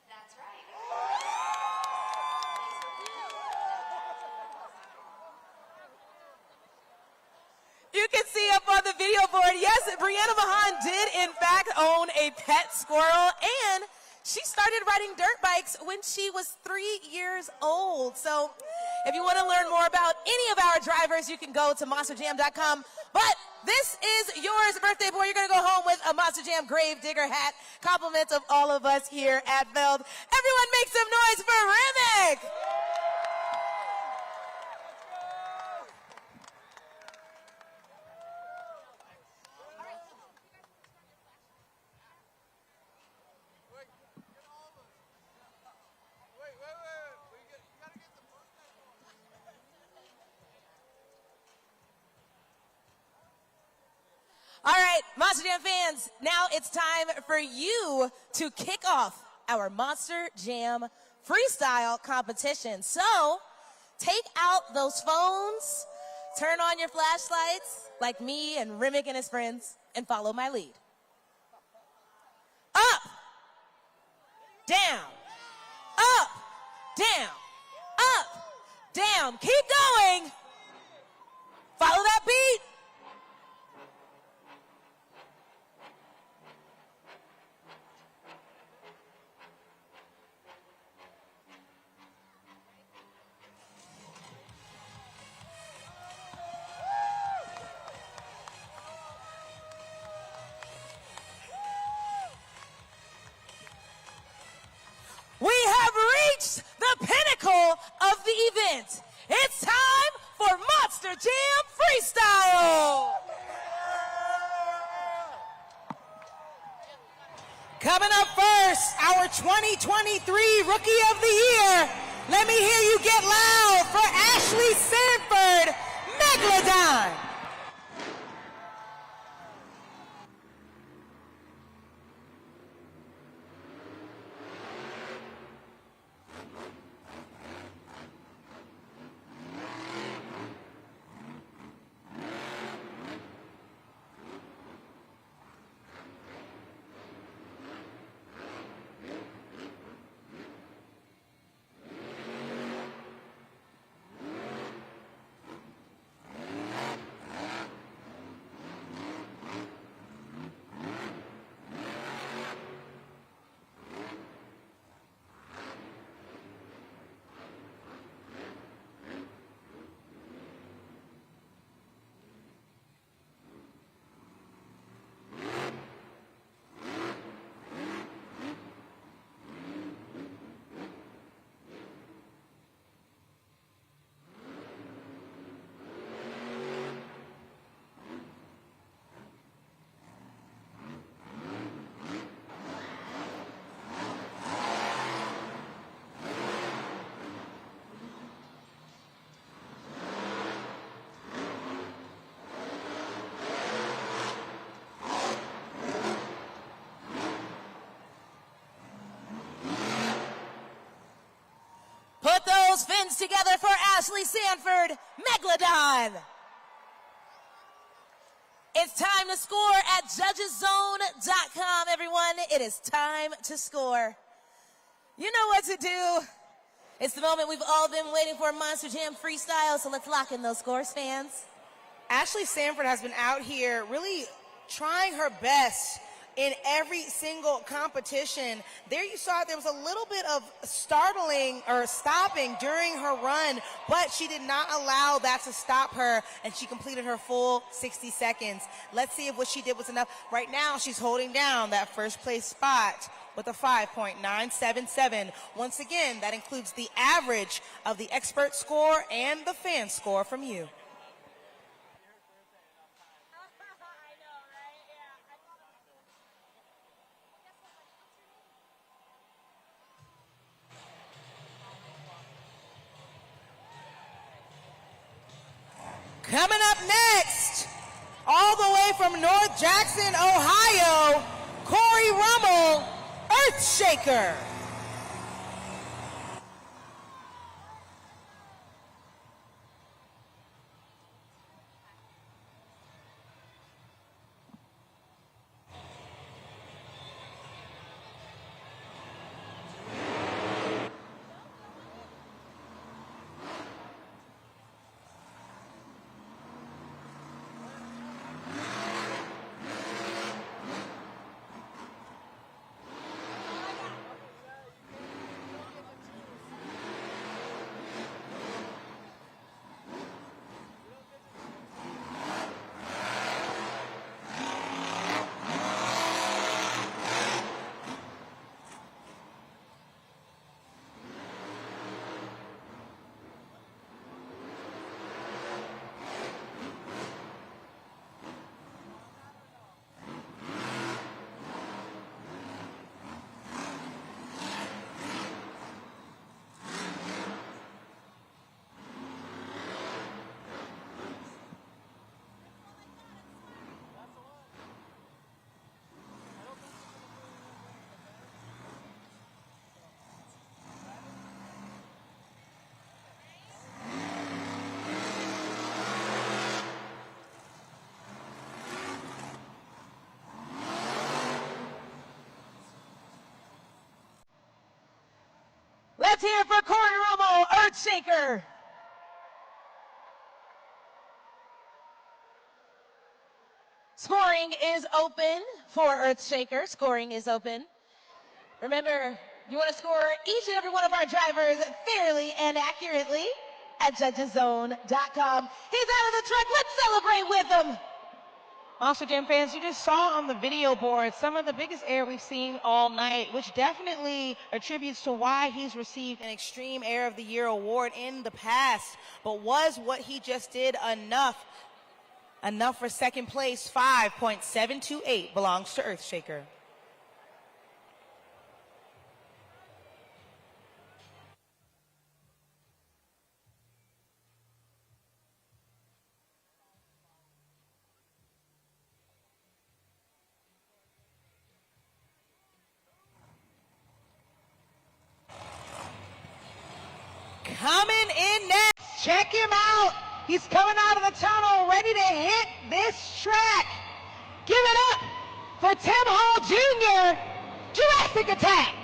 That's right. You can see up on the video board, yes, Brianna Mahan did in fact own a pet squirrel, and She started riding dirt bikes when she was 3 years old. So if you want to learn more about any of our drivers, you can go to monsterjam.com. But this is yours, birthday boy. You're going to go home with a Monster Jam Gravedigger hat. Compliments of all of us here at Veld. Everyone make some noise for Remick. All right, Monster Jam fans, now it's time for you to kick off our Monster Jam freestyle competition. So take out those phones, turn on your flashlights like me and Remick and his friends, and follow my lead. Up, down, up, down, up, down. Keep going. Follow that beat. We have reached the pinnacle of the event. It's time for Monster Jam Freestyle. Coming up first, our 2023 Rookie of the Year. Let me hear you get loud for Ashley Sanford, Megalodon. Put those fins together for Ashley Sanford, Megalodon. It's time to score at judgeszone.com, everyone. It is time to score. You know what to do. It's the moment we've all been waiting for, Monster Jam Freestyle, so let's lock in those scores, fans. Ashley Sanford has been out here really trying her best in every single competition. There you saw there was a little bit of startling or stopping during her run, but she did not allow that to stop her, and she completed her full 60 seconds. Let's see if what she did was enough. Right now, she's holding down that first place spot with a 5.977. Once again, that includes the average of the expert score and the fan score from you. Coming up next, all the way from North Jackson, Ohio, Corey Rummel, Earthshaker. Let's hear it for Toro Loco, Earthshaker. Scoring is open for Earthshaker. Scoring is open. Remember, you want to score each and every one of our drivers fairly and accurately at judgeszone.com. He's out of the truck. Let's celebrate with him. Monster Jam fans, you just saw on the video board some of the biggest air we've seen all night, which definitely attributes to why he's received an Extreme Air of the Year award in the past. But was what he just did enough? Enough for second place. 5.728 belongs to Earthshaker. Coming in next, check him out. He's coming out of the tunnel, ready to hit this track. Give it up for Tim Hall Jr., Jurassic Attack.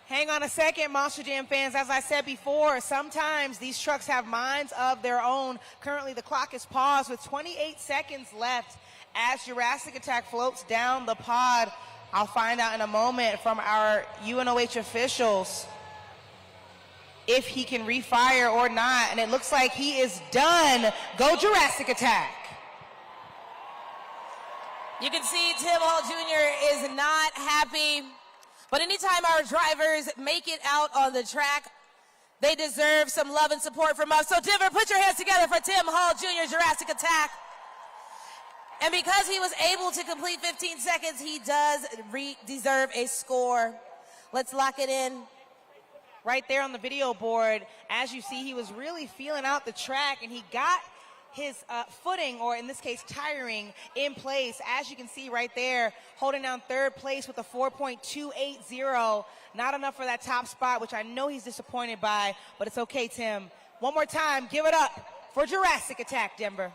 Hang on a second, Monster Jam fans. As I said before, sometimes these trucks have minds of their own. Currently, the clock is paused with 28 seconds left as Jurassic Attack floats down the pod. I'll find out in a moment from our UNOH officials if he can refire or not. And it looks like he is done. Go Jurassic Attack. You can see Tim Hall Jr. is not happy. But anytime our drivers make it out on the track, they deserve some love and support from us. So Denver, put your hands together for Tim Hall Jr. Jurassic Attack. And because he was able to complete 15 seconds, he does deserve a score. Let's lock it in. Right there on the video board, as you see, he was really feeling out the track, and he got his footing, or in this case, tiring, in place. As you can see right there, holding down third place with a 4.280. Not enough for that top spot, which I know he's disappointed by, but it's okay, Tim. One more time, give it up for Jurassic Attack, Denver.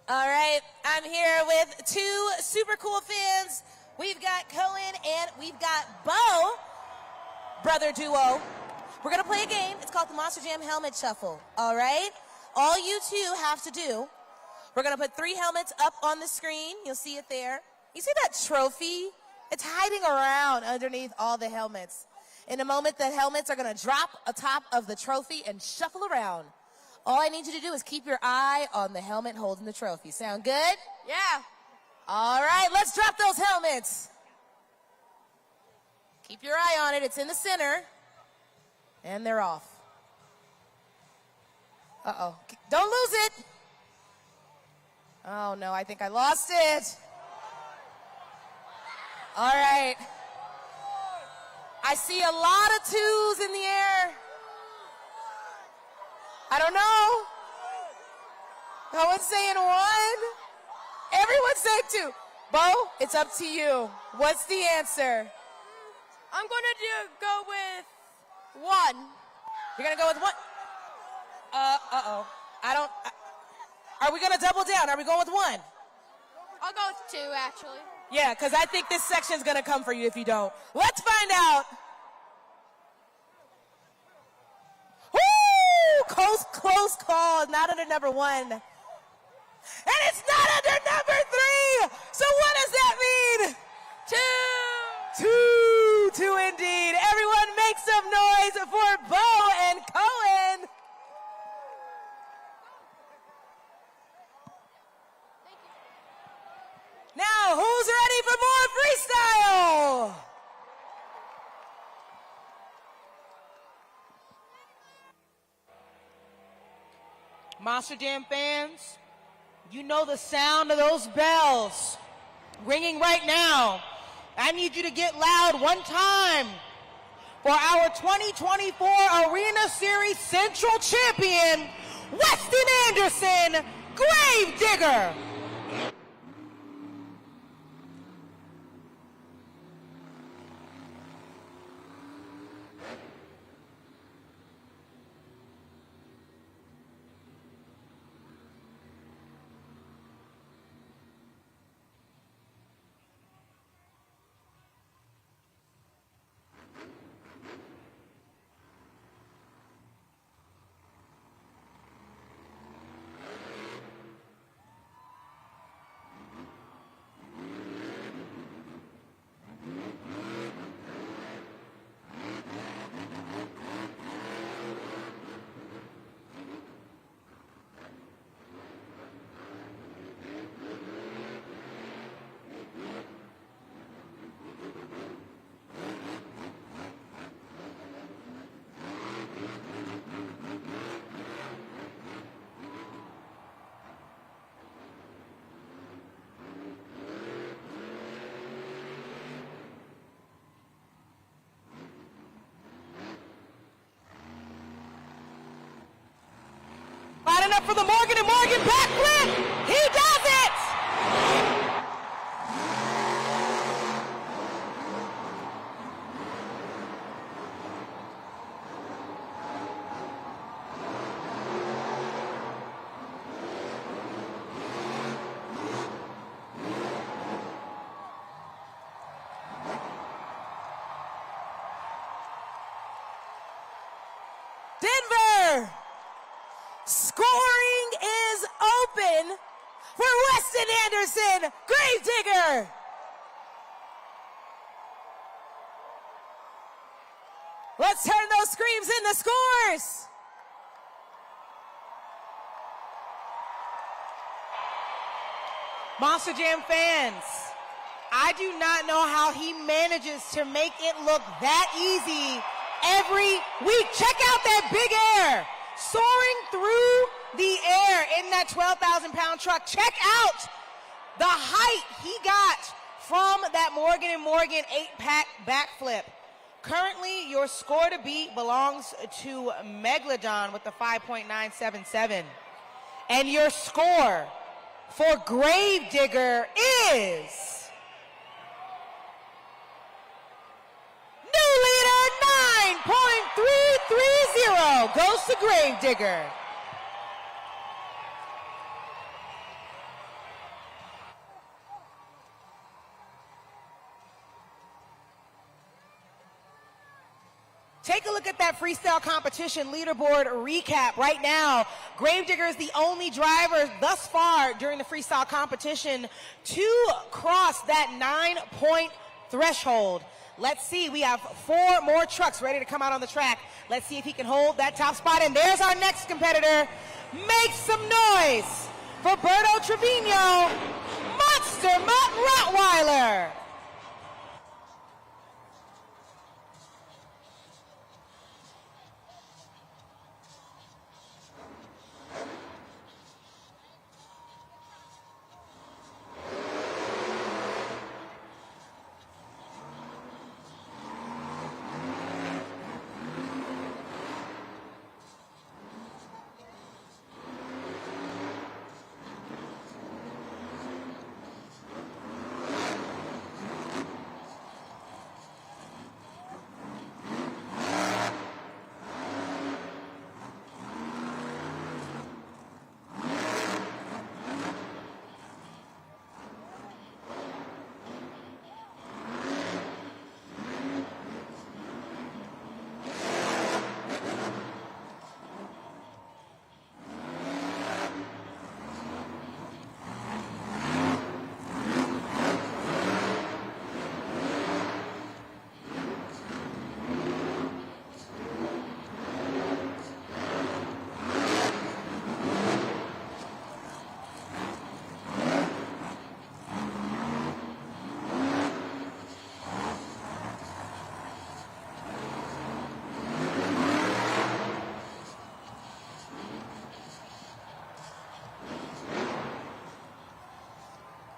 All right, I'm here with two super cool fans. We've got Cohen and we've got Bo, brother duo. We're gonna play a game. It's called the Monster Jam Helmet Shuffle, all right? All you two have to do, we're gonna put 3 helmets up on the screen. You'll see it there. You see that trophy? It's hiding around underneath all the helmets. In a moment, the helmets are gonna drop atop of the trophy and shuffle around. All I need you to do is keep your eye on the helmet holding the trophy. Sound good? Yeah. All right, let's drop those helmets. Keep your eye on it. It's in the center. And they're off. Uh-oh. Don't lose it. Oh, no, I think I lost it. All right. I see a lot of 2s in the air. I don't know. No one's saying 1. Everyone's saying 2. Bo, it's up to you. What's the answer? I'm going to go with 1. You're going to go with 1? Uh-oh. Are we going to double down? Are we going with 1? I'll go with 2, actually. Yeah, because I think this section's going to come for you if you don't. Let's find out. Close call, not under number 1. And it's not under number 3. So what does that mean? 2. Monster Jam fans, you know the sound of those bells ringing right now. I need you to get loud one time for our 2024 Arena Series Central Champion, Weston Anderson, Gravedigger. Lining up for the Morgan and Morgan backflip. He does it! Denver! Scoring is open for Weston Anderson, Gravedigger. Let's turn those screams into scores. Monster Jam fans, I do not know how he manages to make it look that easy every week. Check out that big air. Soaring through the air in that 12,000-pound truck. Check out the height he got from that Morgan & Morgan 8-pack backflip. Currently, your score to beat belongs to Megalodon with the 5.977. And your score for Gravedigger is... new leader, 9.330 goes to Gravedigger. Take a look at that freestyle competition leaderboard recap right now. Gravedigger is the only driver thus far during the freestyle competition to cross that 9-point threshold. Let's see, we have 4 more trucks ready to come out on the track. Let's see if he can hold that top spot. And there's our next competitor. Make some noise for Berto Trevino, Monster Mutt Rottweiler.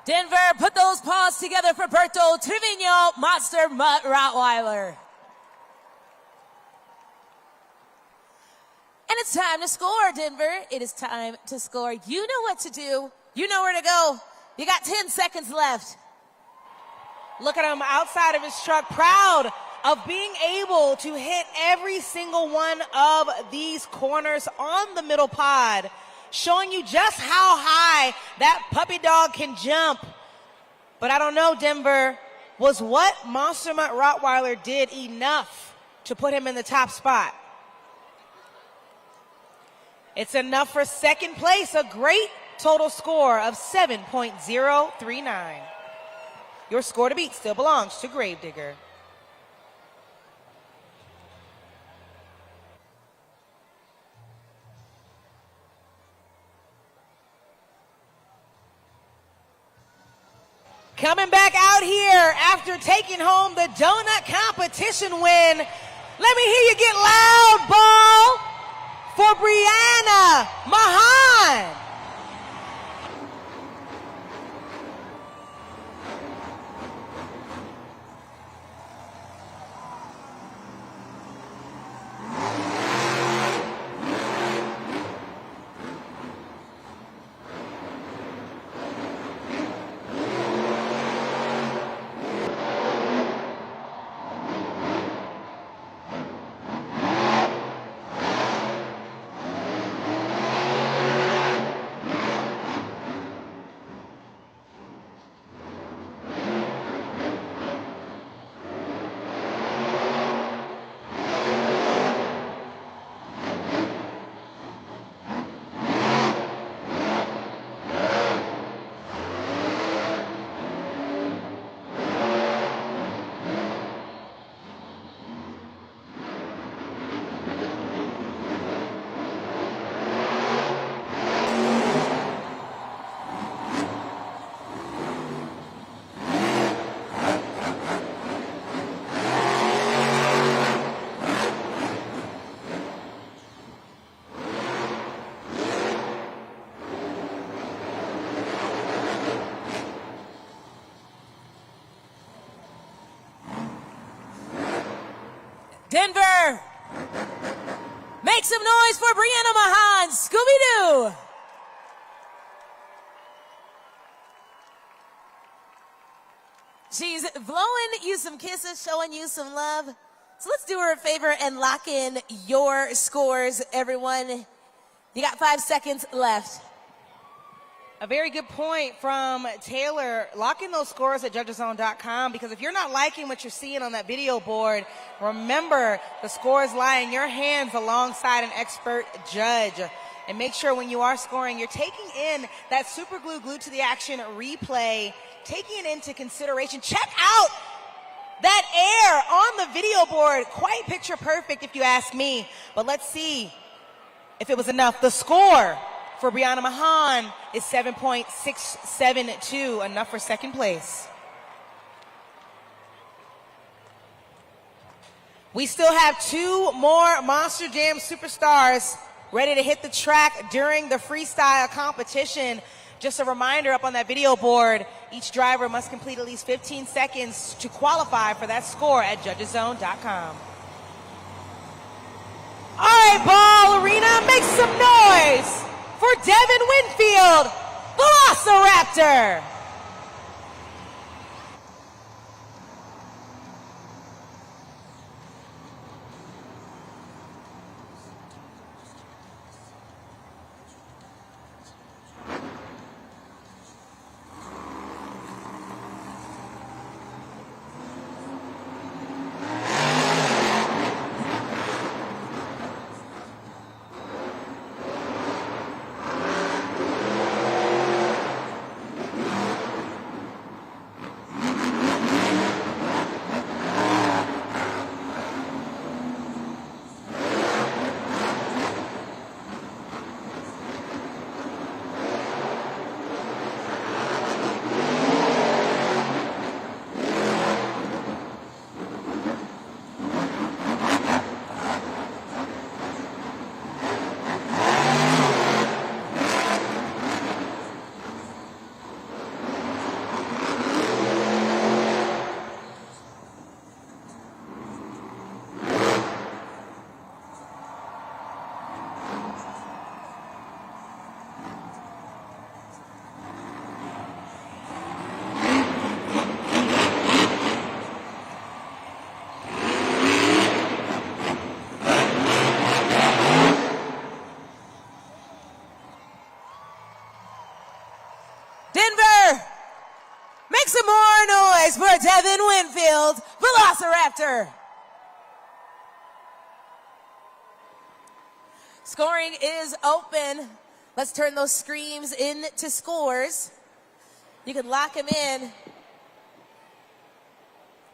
Denver, put those paws together for Berto Trevino, Monster Mutt Rottweiler. And it's time to score, Denver. It is time to score. You know what to do. You know where to go. You got 10 seconds left. Look at him outside of his truck, proud of being able to hit every single one of these corners on the middle pod, showing you just how high that puppy dog can jump. But I don't know, Denver, was what Monster Mutt Rottweiler did enough to put him in the top spot? It's enough for second place, a great total score of 7.039. Your score to beat still belongs to Gravedigger. Coming back out here after taking home the donut competition win. Let me hear you get loud, ball, for Brianna Mahan. Denver, make some noise for Brianna Mahan, Scooby-Doo. She's blowing you some kisses, showing you some love. So let's do her a favor and lock in your scores, everyone. You got 5 seconds left. A very good point from Taylor. Lock in those scores at judgeszone.com, because if you're not liking what you're seeing on that video board, remember the scores lie in your hands alongside an expert judge. And make sure when you are scoring, you're taking in that super glue glued to the action replay, taking it into consideration. Check out that air on the video board. Quite picture perfect if you ask me. But let's see if it was enough. The score for Brianna Mahan is 7.672, enough for second place. We still have 2 more Monster Jam superstars ready to hit the track during the freestyle competition. Just a reminder, up on that video board, each driver must complete at least 15 seconds to qualify for that score at judgeszone.com. All right, Ball Arena, make some noise for Devin Winfield, Velociraptor. prize for Devin Winfield, Velociraptor. Scoring is open. Let's turn those screams into scores. You can lock them in.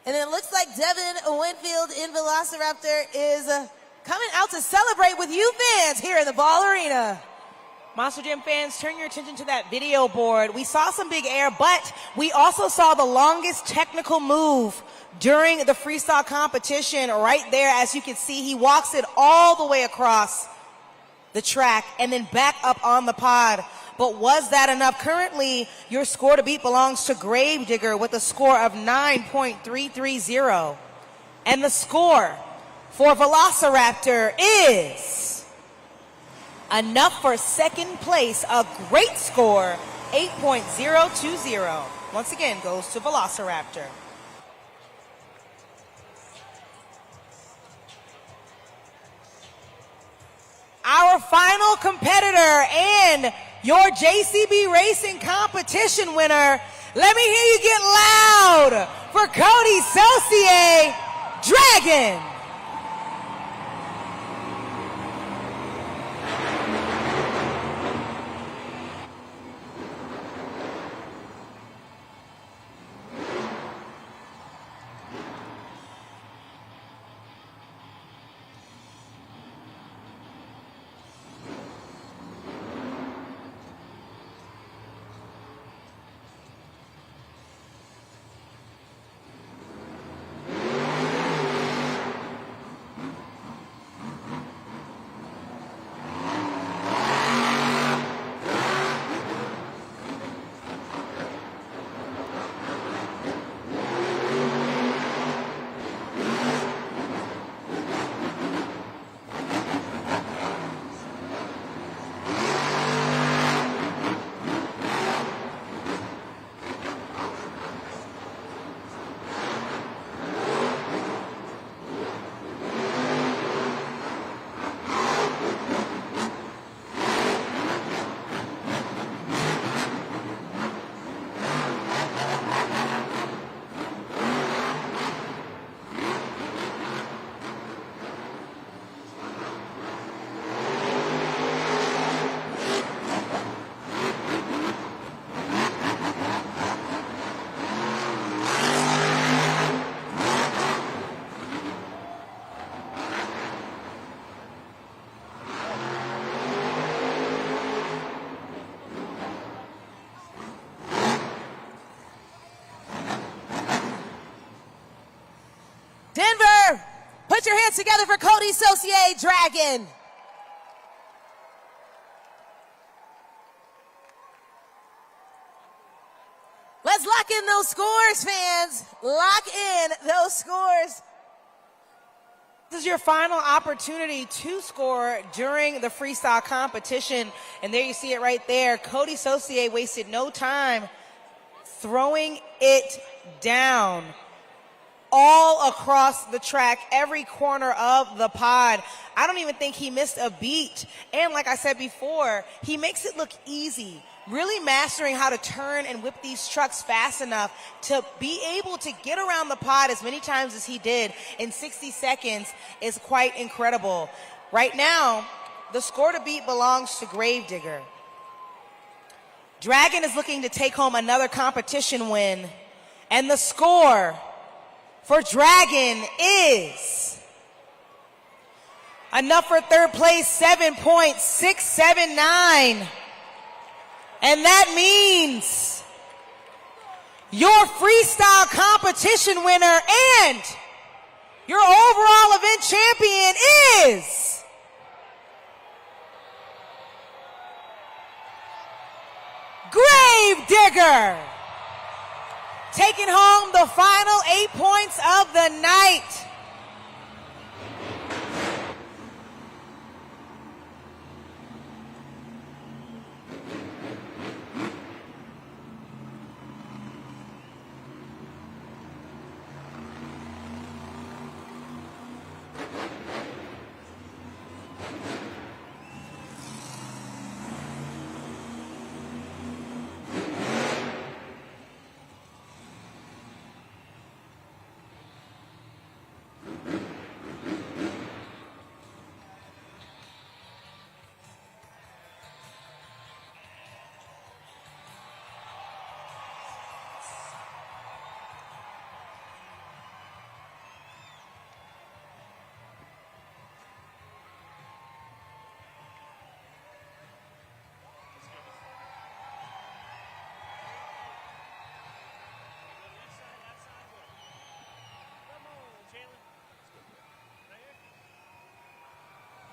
And it looks like Devin Winfield in Velociraptor is coming out to celebrate with you fans here in the Ball Arena. Monster Jam fans, turn your attention to that video board. We saw some big air, but we also saw the longest technical move during the freestyle competition right there. As you can see, he walks it all the way across the track and then back up on the pod. But was that enough? Currently, your score to beat belongs to Gravedigger with a score of 9.330. And the score for Velociraptor is enough for second place, a great score, 8.020. Once again, goes to Velociraptor. Our final competitor and your JCB Racing competition winner. Let me hear you get loud for Cody Saucier, Dragon. Denver, put your hands together for Cody Saucier, Dragon. Let's lock in those scores, fans. Lock in those scores. This is your final opportunity to score during the freestyle competition. And there you see it right there. Cody Saucier wasted no time throwing it down all across the track, every corner of the pod. I don't even think he missed a beat. And like I said before, he makes it look easy. Really mastering how to turn and whip these trucks fast enough to be able to get around the pod as many times as he did in 60 seconds is quite incredible. Right now, the score to beat belongs to Gravedigger. Dragon is looking to take home another competition win. And the score for Dragon is enough for third place, 7.679. And that means your freestyle competition winner and your overall event champion is Gravedigger, taking home the final 8 points of the night.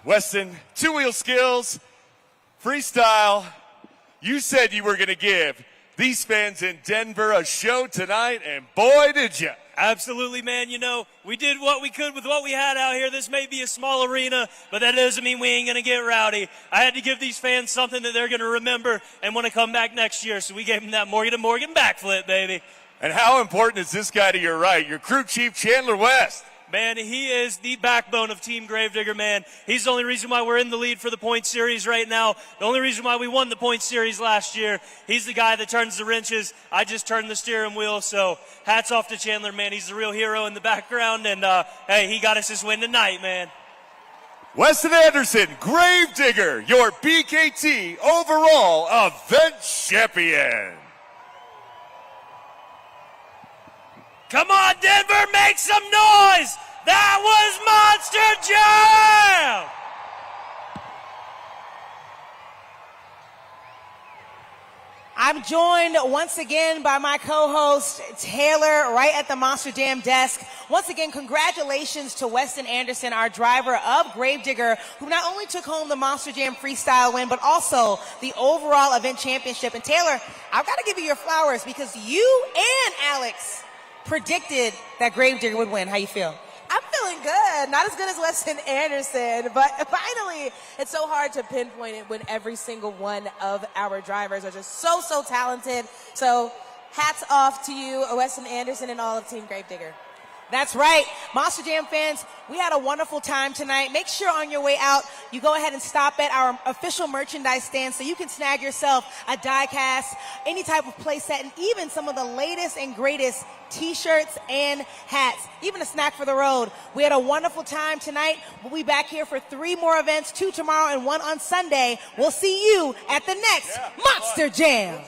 Weston, two-wheel skills, freestyle. You said you were going to give these fans in Denver a show tonight, and boy, did you. Absolutely, man. You know, we did what we could with what we had out here. This may be a small arena, but that doesn't mean we ain't going to get rowdy. I had to give these fans something that they're going to remember and want to come back next year, so we gave them that Morgan to Morgan backflip, baby. And how important is this guy to your right, your crew chief, Chandler West? Man, he is the backbone of Team Gravedigger, man. He's the only reason why we're in the lead for the point series right now. The only reason why we won the point series last year. He's the guy that turns the wrenches. I just turned the steering wheel, so hats off to Chandler, man. He's the real hero in the background, and hey, he got us this win tonight, man. Weston Anderson, Gravedigger, your BKT overall event champion. Come on, Denver, make some noise! That was Monster Jam! I'm joined once again by my co-host, Taylor, right at the Monster Jam desk. Once again, congratulations to Weston Anderson, our driver of Gravedigger, who not only took home the Monster Jam freestyle win, but also the overall event championship. And Taylor, I've got to give you your flowers because you and Alex predicted that Gravedigger would win. How you feel? I'm feeling good. Not as good as Weston Anderson, but finally, it's so hard to pinpoint it when every single one of our drivers are just so talented. So hats off to you, Weston Anderson, and all of Team Gravedigger. That's right. Monster Jam fans, we had a wonderful time tonight. Make sure on your way out, you go ahead and stop at our official merchandise stand so you can snag yourself a die cast, any type of play set, and even some of the latest and greatest t-shirts and hats, even a snack for the road. We had a wonderful time tonight. We'll be back here for 3 more events, 2 tomorrow and 1 on Sunday. We'll see you at the next Monster Jam.